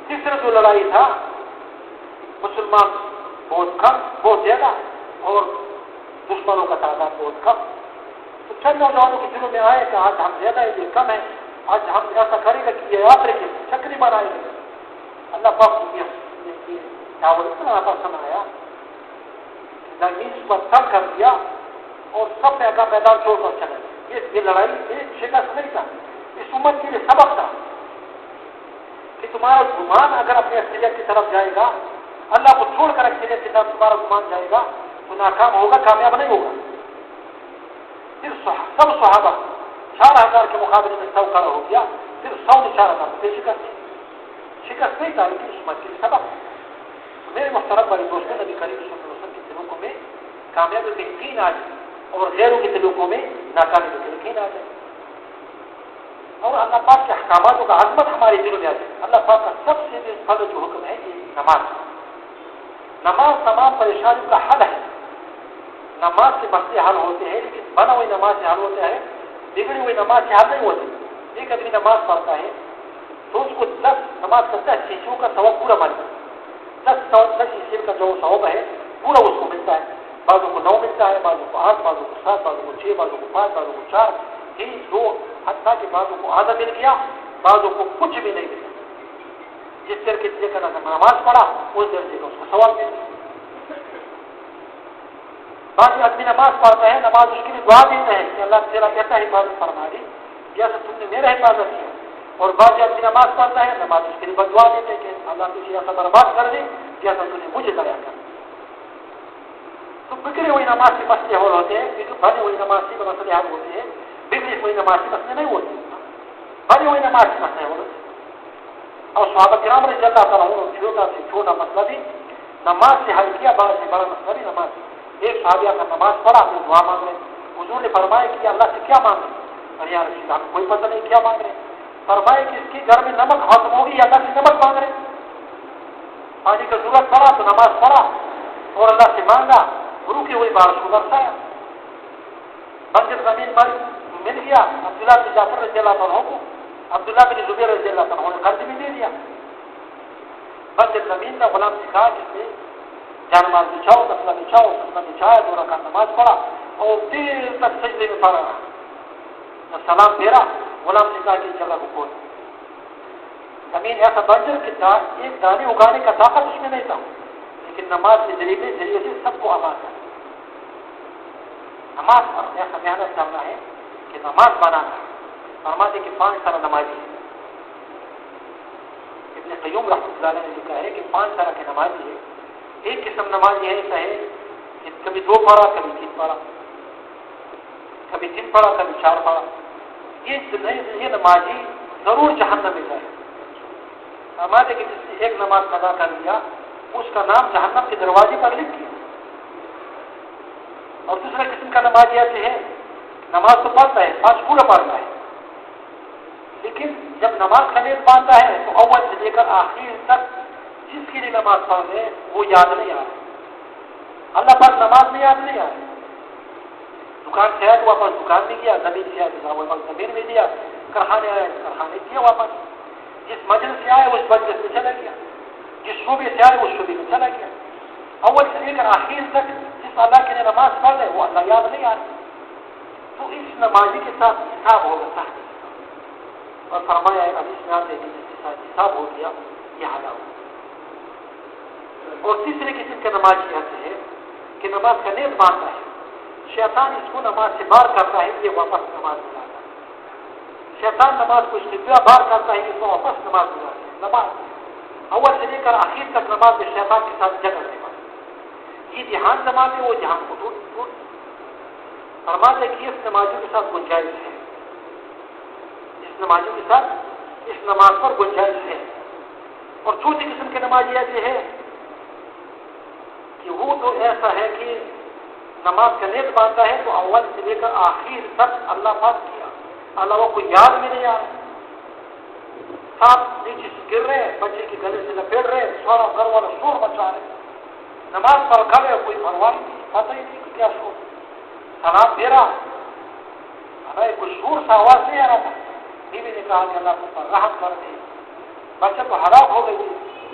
تیسرا جو لڑائی تھا مسلمان بہت کم بہت زیادہ اور دشمنوں کا تعداد بہت کم، تو چند نوجوانوں کے دلوں میں آئے کہ آج ہم زیادہ ہے یہ کم ہے، آج ہم ایسا کریں گے کہ یہ یاد رکھیں گے چکری بنائیں گے۔ اللہ پاک کی دعوت اتنا پسند آیا زمین پر تنگ کر دیا اور سب نے کا میدان چھوڑ کر چلے۔ یہ لڑائی ایک شکست نہیں تھا، اس امت کے لیے سبق تھا کہ تمہارا گمان اگر اپنے اصلیت کی طرف جائے گا، اللہ کو چھوڑ کر اصلیت کی طرف تمہارا گمان جائے گا تو ناکام ہوگا، کامیاب نہیں ہوگا۔ پھر سب صحابہ 4000 کے مقابلے میں 100 کھڑا ہو گیا، پھر 100 نے 4000 سے شکست نہیں تھا، لیکن اس مت کے لیے سبق۔ میرے محترم بڑے دوستوں، نبی کریم صلی اللہ علیہ وسلم کے طریقوں میں کامیابی کے یقین آ جائے اور غیروں کے طریقوں میں ناکامی کے یقین آ جائے، اور اللہ پاک کے احکامات کا عظمت ہمارے دلوں میں آ جائے۔ اللہ پاک کا سب سے بڑا جو حکم ہے یہ نماز تمام پریشانیوں کا حل ہے۔ نماز سے مسئلے حل ہوتے ہیں، لیکن بنا ہوئی نماز سے حل ہوتا ہے، بگڑی ہوئی نماز سے حل نہیں ہوتی۔ ایک آدمی نماز پڑھتا ہے تو اس کو 10 نماز کا 10 حصوں کا ثواب پورا ملتا ہے، 10 حصے کا جو ثواب ہے پورا اس کو ملتا ہے، بعضوں کو 9 ملتا ہے، بعضوں کو 8، بعضوں کو 7، بعضوں کو 6، بعضوں کو 5، بعضوں کو 4، 3، 2، حتیٰ کہ بعضوں کو آدھا مل گیا، بعضوں کو کچھ بھی نہیں ملا۔ جس درجے کا نماز پڑھا اس درجے کا اس کو ثواب مل گیا۔ بعض آدمی نماز پڑھتا ہے، نماز اس کے لیے دعا دیتے ہیں کہ اللہ تیرا ایسا حفاظت فرما دی جیسا تم نے میرا حفاظت کیا، اور بعض آدمی نماز پڑھتا ہے، نماز اس کے لیے بد دعا دیتے ہیں کہ اللہ تجھے ایسا برباد کر دے جیسا تم نے مجھے لایا کر۔ تو بگڑی ہوئی نماز سے مسئلے حل ہوتے ہیں، بھری ہوئی نماز سے مسئلے حل ہوتے ہیں، بگڑی ہوئی نماز سے مسئلے نہیں ہوتے، بھری ہوئی نماز سے مسئلے حل ہوتے ہیں۔ اور صحابہ کرام رضی اللہ تعالیٰ عنہ چھوٹا سے چھوٹا مسئلہ بھی نماز سے حل کیا، بڑا سے بڑا مسئلہ بھی نماز سے۔ ایک صحابی کا نماز پڑھا تو دعا مانگ رہے، حضور نے فرمایا کہ اللہ سے کیا مانگ رہے؟ اور یا رسول اللہ کوئی پتہ نہیں کیا مانگ رہے، فرمایا کہ اس کے گھر میں نمک ختم ہوگی، اللہ سے نمک مانگ رہے، پانی کا ضرورت پڑا تو نماز پڑھا اور اللہ سے مانگا، روکی ہوئی بارش کو برسایا، بنجر زمین مل گیا عبداللہ بن جعفر رضی اللہ عنہ کو، عبداللہ بن زبیر رضی اللہ عنہ نے قرض بھی دے دیا، بنجر زمین میں غلام سکھا جس سے جانماز بچھاؤ، مسئلہ بچھاؤ، مسئلہ بچھایا، 2 رکعت نماز پڑھا اور دیر تک سجدے میں پڑا رہا، سلام دے رہا، غلام سکھا کی جگہ کو کھول، زمین ایسا بنجر کہ ایک دانے اگانے کا طاقت اس میں نہیں تھا، لیکن نماز کے ذریعے سے سب کو آباد کر۔ نماز پر ایسا محنت کرنا ہے کہ نماز بنانا ہے۔ فرماتے کہ 5 طرح نمازی ہے، ابن قیوم رحمۃ اللہ علیہ نے لکھا ہے کہ 5 طرح کے نمازی ہے۔ ایک قسم نمازی ہے ایسا ہے کہ کبھی 2 پڑھا، کبھی 3 پڑھا، کبھی 3 پڑھا، کبھی 4 پڑھا، یہ نمازی ضرور جہنم میں جائے۔ فرماتے کہ جس نے ایک نماز ادا کر لیا اس کا نام جہنم کے دروازے پر لکھ دیا۔ اور دوسرا قسم کا نمازی ایسے ہے، نماز تو پڑھتا ہے، 5 پورا پڑھتا ہے، لیکن جب نماز کا نیت باندھتا ہے تو اول سے لے کر آخر تک جس کے لیے نماز پڑھ رہے ہیں وہ یاد نہیں آ رہا، اللہ پاک نماز میں یاد نہیں آ رہی۔ دکان سے آیا تو واپس دکان میں گیا، زمین سے آیا تو واپس زمین میں دیا، کارخانے آیا تو کارخانے کیا واپس، جس مجلس سے آیا اس مجلس میں چلا گیا، جس شعبے سے آیا اس شعبے میں چلا گیا۔ اول سے لے کر آخر تک جس اللہ کے لیے نماز پڑھ رہے وہ اللہ یاد نہیں آ رہی، تو اس نمازی کے ساتھ حساب ہو جاتا ہے، اور فرمایا ہے ابھی اسلام نے جس کے ساتھ حساب ہو گیا یہ حالا ہو۔ اور تیسرے قسم کا نمازی ایسے ہے کہ نماز کا نیت باندھتا ہے، شیطان اس کو نماز سے باہر کرتا ہے، یہ واپس نماز بلاتا ہے، شیطان نماز کو اس سے باہر کرتا ہے، اس کو واپس نماز بلاتا ہے۔ نماز اول سے لے کر آخر تک نماز میں شیطان کے ساتھ جگہ نہیں پڑتا، یہ جہان نماز ہے وہ جہان کو ٹوٹ فرماتے کہ اس نمازیوں کے ساتھ گنجائش ہے، اس نمازیوں کے ساتھ اس نماز پر گنجائش ہے۔ اور چوتھی قسم کے نمازی ایسے ہے کہ وہ تو ایسا ہے کہ نماز کا نیت باندھتا ہے تو اول سے لے کر آخر تک اللہ پاک کیا علاوہ کوئی یاد میں نہیں آ رہا، ساتھ نیچے سے گر رہے ہیں، بچے کے گلے سے لپیٹ رہے ہیں، سارا گھر والا شور مچا رہے ہیں، نماز پڑھ کر کوئی پرواہ نہیں، پتہ ہی نہیں کہ کیا شور، سلام دے رہا ہمیں کوئی شور سا آواز نہیں آ رہا تھا۔ بیوی نے کہا کہ اللہ پر راحت کر دے، بچے کو ہلاک ہو گئی،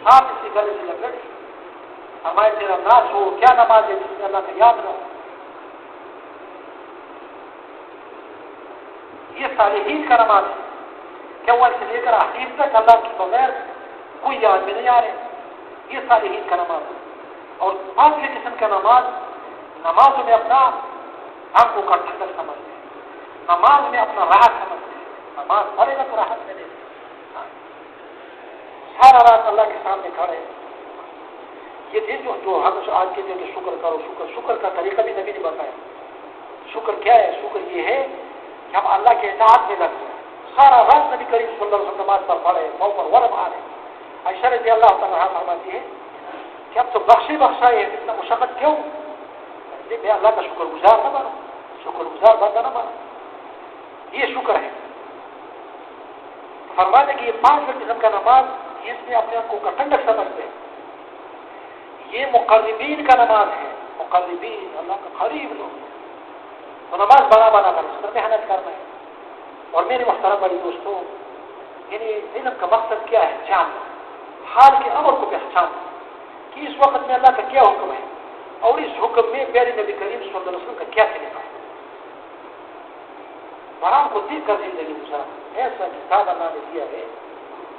ساتھ اسی گلے سے لپیٹ ہمارے تیرا ناش ہو، کیا نماز ہے جس میں اللہ کا یاد نہ ہو۔ یہ صالحین کا نماز ہے کہ اول سے لے کر آخر تک اللہ کے بغیر کوئی یاد میں نہیں آ رہے، یہ صالحین کا نماز ہے۔ اور پانچویں قسم کا نماز میں اپنا آنکھوں کا ٹھنڈک سمجھتے ہیں، نماز میں اپنا راحت سمجھتے ہیں، نماز پڑھے گا تو راحت ملے گی، سارا رات اللہ کے سامنے کھڑے۔ یہ دن جو ہم آج کے دن شکر کرو، شکر کا طریقہ بھی نبی نے بتایا۔ شکر کیا ہے؟ شکر یہ ہے کہ ہم اللہ کے اطاعت میں لگتے ہیں، سارا رات نبی کریم صلی اللہ علیہ وسلم نماز پر پڑھے، پاؤں پر ورم آ رہے۔ عائشہ رضی اللہ تعالیٰ فرماتی ہے کہ اب تو بخشائے اتنا مشقت کیوں؟ میں اللہ کا شکر گزار نہ بنوں، شکر گزار بندہ نہ بنوں، یہ شکر ہے۔ فرماتے کہ یہ پانچ قسم کا نماز اس میں اپنے آنکھوں کا ٹھنڈک سمجھتے ہیں، یہ مقربین کا نماز ہے، مقربین اللہ کا قریب لوگ، تو نماز بنا کر اس پر محنت کرنا ہے۔ اور میرے محترم بڑی دوستوں، یعنی علم کا مقصد کیا ہے؟ جاننا، حال کے امر کو پہچاننا کہ اس وقت میں اللہ کا کیا حکم ہے اور اس حکم میں پیارے نبی کریم صلی اللہ علیہ وسلم کا کیا طریقہ ہے، قرآن کو دیکھ کر زندگی گزارنا۔ ایسا کتاب اللہ نے دیا ہے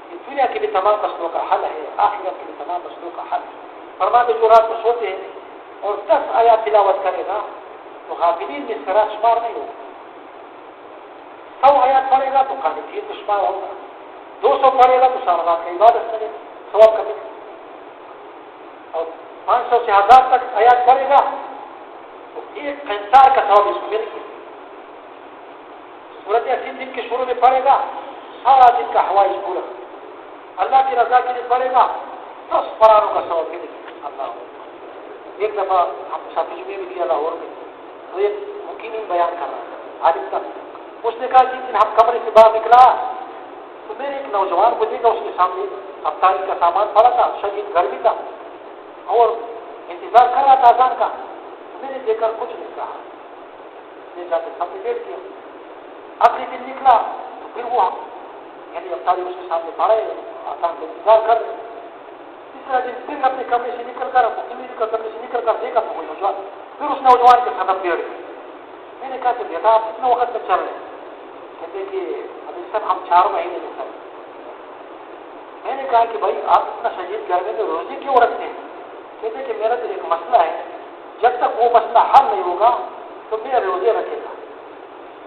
کہ دنیا کے بھی تمام مسئلوں کا حل ہے، آخرت کے بھی تمام مسئلوں کا حل ہے۔ فرماتے جو رات کو سوتے ہیں اور 10 آیات تلاوت کرے گا تو غافلین میں اس کا رات شمار نہیں ہوگا، 100 آیات پڑھے گا تو قانتین میں شمار ہوگا، 200 پڑھے گا تو سارا رات کا عبادت کرے گا، ثواب کرے گا، اور 500 سے 1000 تک آیات پڑھے گا تو ایک قنطار کا ثواب اس کو ملے گا۔ سورت یاسین دن کے شروع میں پڑھے گا، سارا دن کا حوائج پورا، اللہ کی رضا کے لیے پڑھے گا، 10 پرانوں کا ثواب ملے گا۔ اللہ ایک دفعہ ہم ساتھی جمعے میں کیا لاہور میں، تو ایک مقیمی بیان کر رہا تھا عالم کا، اس نے کہا جس دن ہم کمرے سے باہر نکلا تو میرے ایک نوجوان کو دیکھا، اس کے سامنے افطاری کا سامان پڑا تھا، شدید گرمی تھا اور انتظار کر رہا تھا اذان کا، میں نے دیکھ کر کچھ نہیں کہا، میں جا کے سب نے لیٹ کیا۔ اگلے دن نکلا تو پھر وہ یعنی افطاری اس کے سامنے پڑے، اذان کا انتظار کر رہے۔ تیسرا دن پھر اپنے کمرے سے نکل کر کمرے سے نکل کر دیکھا تو وہ نوجوان، پھر اس نوجوان کے قدم بیٹھ گئے۔ میں نے کہا کہ بیٹا آپ کتنے وقت تک چل رہے ہیں؟ کہتے کہ ابھی سب ہم 4 مہینے میں چل۔ میں نے کہا کہ بھائی آپ اتنا شدید گرمی میں روزے کیوں رکھتے ہیں؟ کہتے کہ میرا تو ایک مسئلہ ہے، جب تک وہ مسئلہ حل نہیں ہوگا تو میرا روزے رکھے گا۔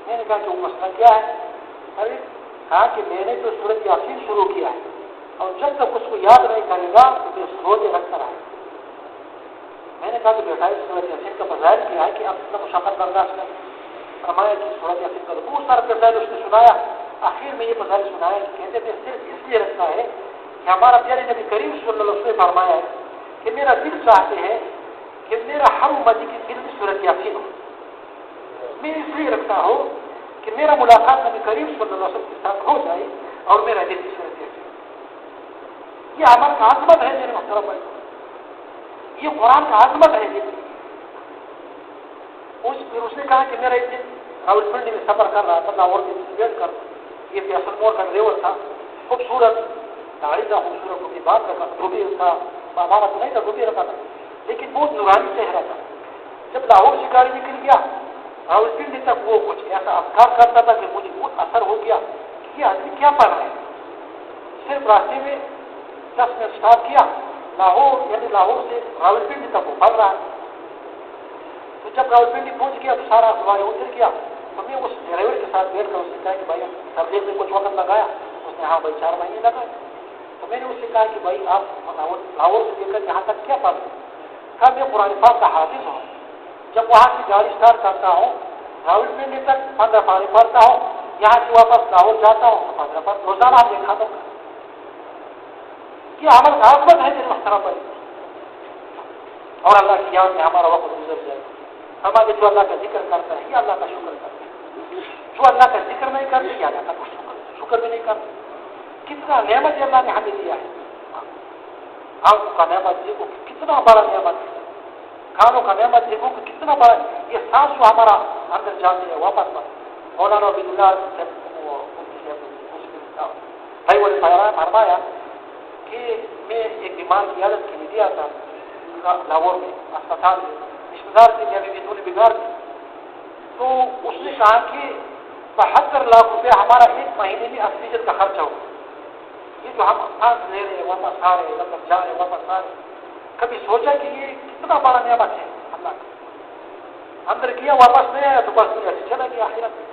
میں نے کہا کہ وہ مسئلہ کیا ہے؟ ارے کہا کہ میں نے تو سورۃ یاسین شروع کیا ہے اور جب تک اس کو یاد نہیں کرے گا تو پھر روزے رکھتا رہے۔ میں نے کہا کہ بیٹا اس سورۃ یاسین کا فضائل کیا ہے کہ آپ اتنا مشقت برداشت کریں؟ فرمایا کہ سورۃ یاسین کا بہت سارا فضائل اس نے سنایا، آخر میں یہ فضائل سنایا کہ کہتے تھے صرف اس لیے رکھتا ہے کہ ہمارا پیارے نبی کریم صلی اللہ علیہ وسلم نے فرمایا ہے کہ میرا دل چاہتے ہے کہ میرا ہر امتی کی دل میں سورۃ یاسین ہو۔ میں اس لیے رکھتا ہوں کہ کہ میرا ملاقات نبی کریم صلی اللہ علیہ وسلم کے ساتھ ہو جائے اور میرا دل اس طرح دیا جائے. یہ عمل کا عظمت ہے میرے محترم بھائی, یہ قرآن کا عظمت ہے. پھر اس نے کہا کہ میرا ایک دن راولپنڈی میں سفر کر رہا تھا, لاہور میں ویٹ کر, یہ فیصل مور کا ڈرائیور تھا, خوبصورت داڑھی تھا, خوبصورت کو بات رکھا, ڈوبی تھا, ہمارا تو نہیں تھا, ڈوبی رکھا تھا, لیکن بہت نورانی چہرہ تھا. جب لاہور سے گاڑی نکل گیا راولپنڈی تک, وہ کچھ ایسا افکار کرتا تھا کہ مجھے بہت اثر ہو گیا کہ یہ آدمی کیا پڑھ رہے ہیں. صرف راستے میں 10 منٹ اسٹارٹ کیا, لاہور یعنی لاہور سے راولپنڈی تک وہ پڑھ رہا ہے. تو جب راولپنڈی پہنچ گیا تو سارا سواری اتر گیا, تو میں اس ڈرائیور کے ساتھ بیٹھ کر اس نے کہا کہ بھائی سردی میں کچھ وقت لگایا. اس نے ہاں بھائی 4 مہینے لگائے. تو میں نے اس سے کہا کہ بھائی آپ لاہور سے لے کر یہاں تک کیا پڑھ رہے ہیں؟ کہا میں قرآن پاک کا حافظ ہوں. جب وہاں سے گاڑی اسٹارٹ کرتا ہوں راولپنڈی تک 15 پارے پڑھتا ہوں, یہاں سے واپس لاہور جاتا ہوں 15 پارے روزانہ ہم دیکھا تو یہ عمل کا عظمت ہے میرے محترم بھائی. اور اللہ کی یاد میں ہمارا وقت گزر جائے. ہمارے جو اللہ کا ذکر کرتا ہے یہ اللہ کا شکر کرتا ہے, جو اللہ کا ذکر نہیں کرتے یہ اللہ کا شکر بھی نہیں کرتے. کتنا نعمت اللہ نے ہمیں دیا ہے. آنکھوں کا نعمت دیکھو کہ کتنا بڑا نعمت ہے, کھانوں کا نعمت دیکھو کہ کتنا بڑا, یہ سانس جو ہمارا اندر جاتے ہیں واپس پر. مولانا عبید اللہ بھائی وہ فرمایا کہ میں ایک بیمار کی عادت کے لیے دیا تھا لاہور میں اسپتال میں, رشتے دار سے میری بھی دونوں بگاڑ تھی. تو اس نے کہا کہ 72 لاکھ روپے ہمارا ایک مہینے میں آکسیجن کا خرچہ ہو. یہ جو ہم سانس لے رہے ہیں واپس آ رہے ہیں, مطلب جا رہے ہیں واپس آ رہے ہیں, کبھی سوچا کہ یہ کتنا بڑا نعمت ہے اللہ کا. اندر کیا واپس نہیں آیا تو بس دنیا سے چلا گیا آخرت.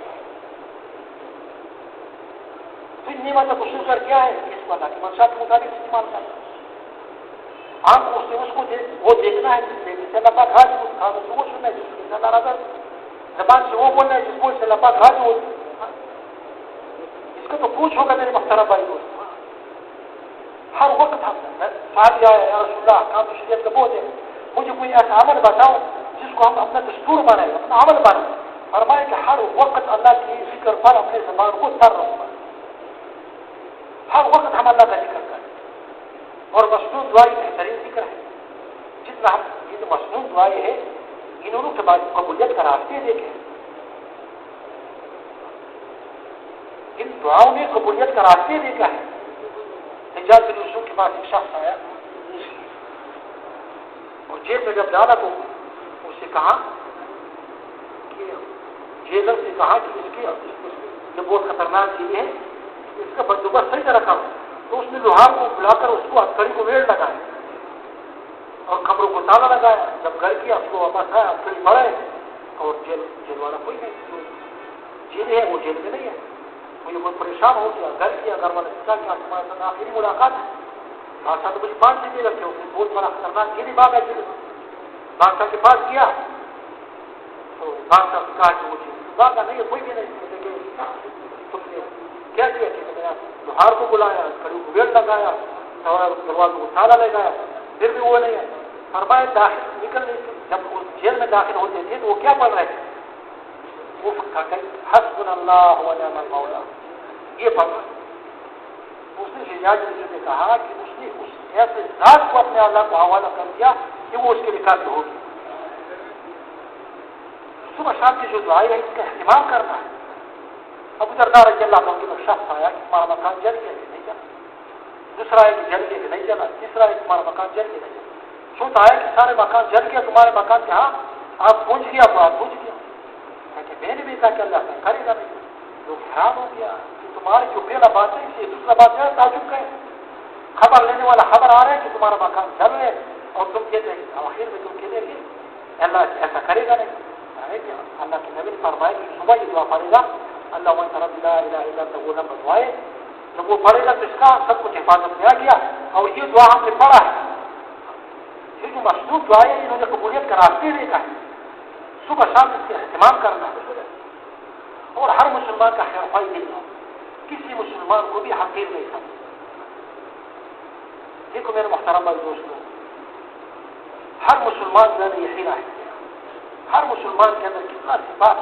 پھر نعمت کا شکر کیا ہے, اس کو اللہ کی منشا کے مطابق استعمال کرنا. آنکھ اس کو وہ دیکھنا ہے جس سے اللہ پاک راضی ہو, کھانا سے وہ سننا ہے جس سے اللہ راضی ہو, زبان سے وہ بولنا ہے جس کو سے اللہ پاک راضی ہو. اس کا تو پوچھ ہوگا میرے محترم بھائی دوست. ہر وقت ہم ساتھ جائے یا رسول اللہ کام شریعت کا بہت ہے, مجھے کوئی ایسا عمل بتاؤ جس کو ہم اپنا دستور بنائیں, اپنا عمل بنائیں. فرمائے کہ ہر وقت اللہ کی ذکر پر اپنے زبان کو تر رہوں گا. ہر وقت ہم اللہ کا ذکر کریں, اور مصنون دعائی بہترین ذکر ہے. جتنا ہم یہ جو مصنون دعائیں ہے انہوں کے بعد قبولیت کا راستے دیکھیں. ان دعاؤں نے قبولیت کا راستے دیکھا ہے. حجاز بن یوسف کے پاس ایک شخص آیا اور جیل میں جب ڈالا تو اس سے کہا کہ جیلر سے کہا کہ اس کی یہ بہت خطرناک چیز ہے, اس کا بندوبست صحیح طرح کرو. تو اس نے لوہار کو بلا کر اس کو ہتھکڑی کو ویڑ لگایا اور کمروں کو تالا لگایا. جب گھر کیا اس کو واپس آیا, ہتھکڑی بڑھائے اور جیل والا کوئی نہیں, جیل ہے وہ جیل میں نہیں ہے. مجھے بہت پریشان ہو گیا, گھر کیا, گھر والے کیا کہ تمہارے ساتھ آخری ملاقات ہے. بادشاہ تو مجھے 5 دن رکھے, اس نے بہت بڑا خطرناک جیلی باغ ہے. بادشاہ کے پاس گیا تو بادشاہ نے کہا کہ مجھے باغ نہیں ہے, کوئی بھی نہیں. تم نے کیا کیا کہ میں لوہار کو بلایا, کڑی کو ویٹ لگایا, دروازے کو تالا لگایا, پھر بھی وہ نہیں ہے. فرمائے داخل نکل نہیں, جب وہ جیل میں داخل ہوتے تھے تو وہ کیا پڑھ رہے تھے, وہ حسبنا اللہ و نعم المولا, یہ پڑھ رہے. اس نے حجاز نے کہا کہ اس نے اس ایسے ذات کو اپنے اللہ کو حوالہ کر دیا کہ وہ اس کے لیے کافی ہوگی. صبح شام کی جو دعائیں ہے اس کا اہتمام کرنا ہے. ابو درداء رضی اللہ عنہ کے شخص آیا کہ تمہارا مکان جل گیا کہ نہیں جلا, دوسرا ہے کہ جل گیا کہ نہیں جلا, تیسرا ہے کہ تمہارا مکان جل گیا نہیں جلا. چوتھا ہے کہ سارے مکان جل گیا, تمہارے مکان کے ہاں آپ پہنچ گیا تو آپ پہنچ گیا. میں نے بھی کہا کہ اللہ سے کرے گا نہیں. لوگ حیران ہو گیا کہ تمہاری جو پہلا بات ہے اس سے دوسرا بات ہے تعجب کا ہے. خبر لینے والا خبر آ رہا ہے کہ تمہارا مکان جل ہے اور تم کہتے ہیں آخر میں تم کہتے ہیں اللہ ایسا کرے گا نہیں. اللہ کے نبی فرمائے کہ صبح یہ دعا پڑے گا, اللہ رب لا الہ الا انت, وہ نمبر دعائے جب وہ پڑھے گا تو اس کا سب کچھ حفاظت میں آ گیا. اور یہ دعا ہم نے پڑھا ہے, یہ جو مصنوع دعائیں انہوں نے قبولیت کا راستے دیکھا ہے. صبح شام اس کا اہتمام کرنا ہے اور ہر مسلمان کا خیر خواہ دل ہو, کسی مسلمان کو بھی حقیر نہیں سمجھ. دیکھو میرے محترم بھائی دوستوں, ہر مسلمان میں نے یقین ہے, ہر مسلمان کے اندر کتنا صفات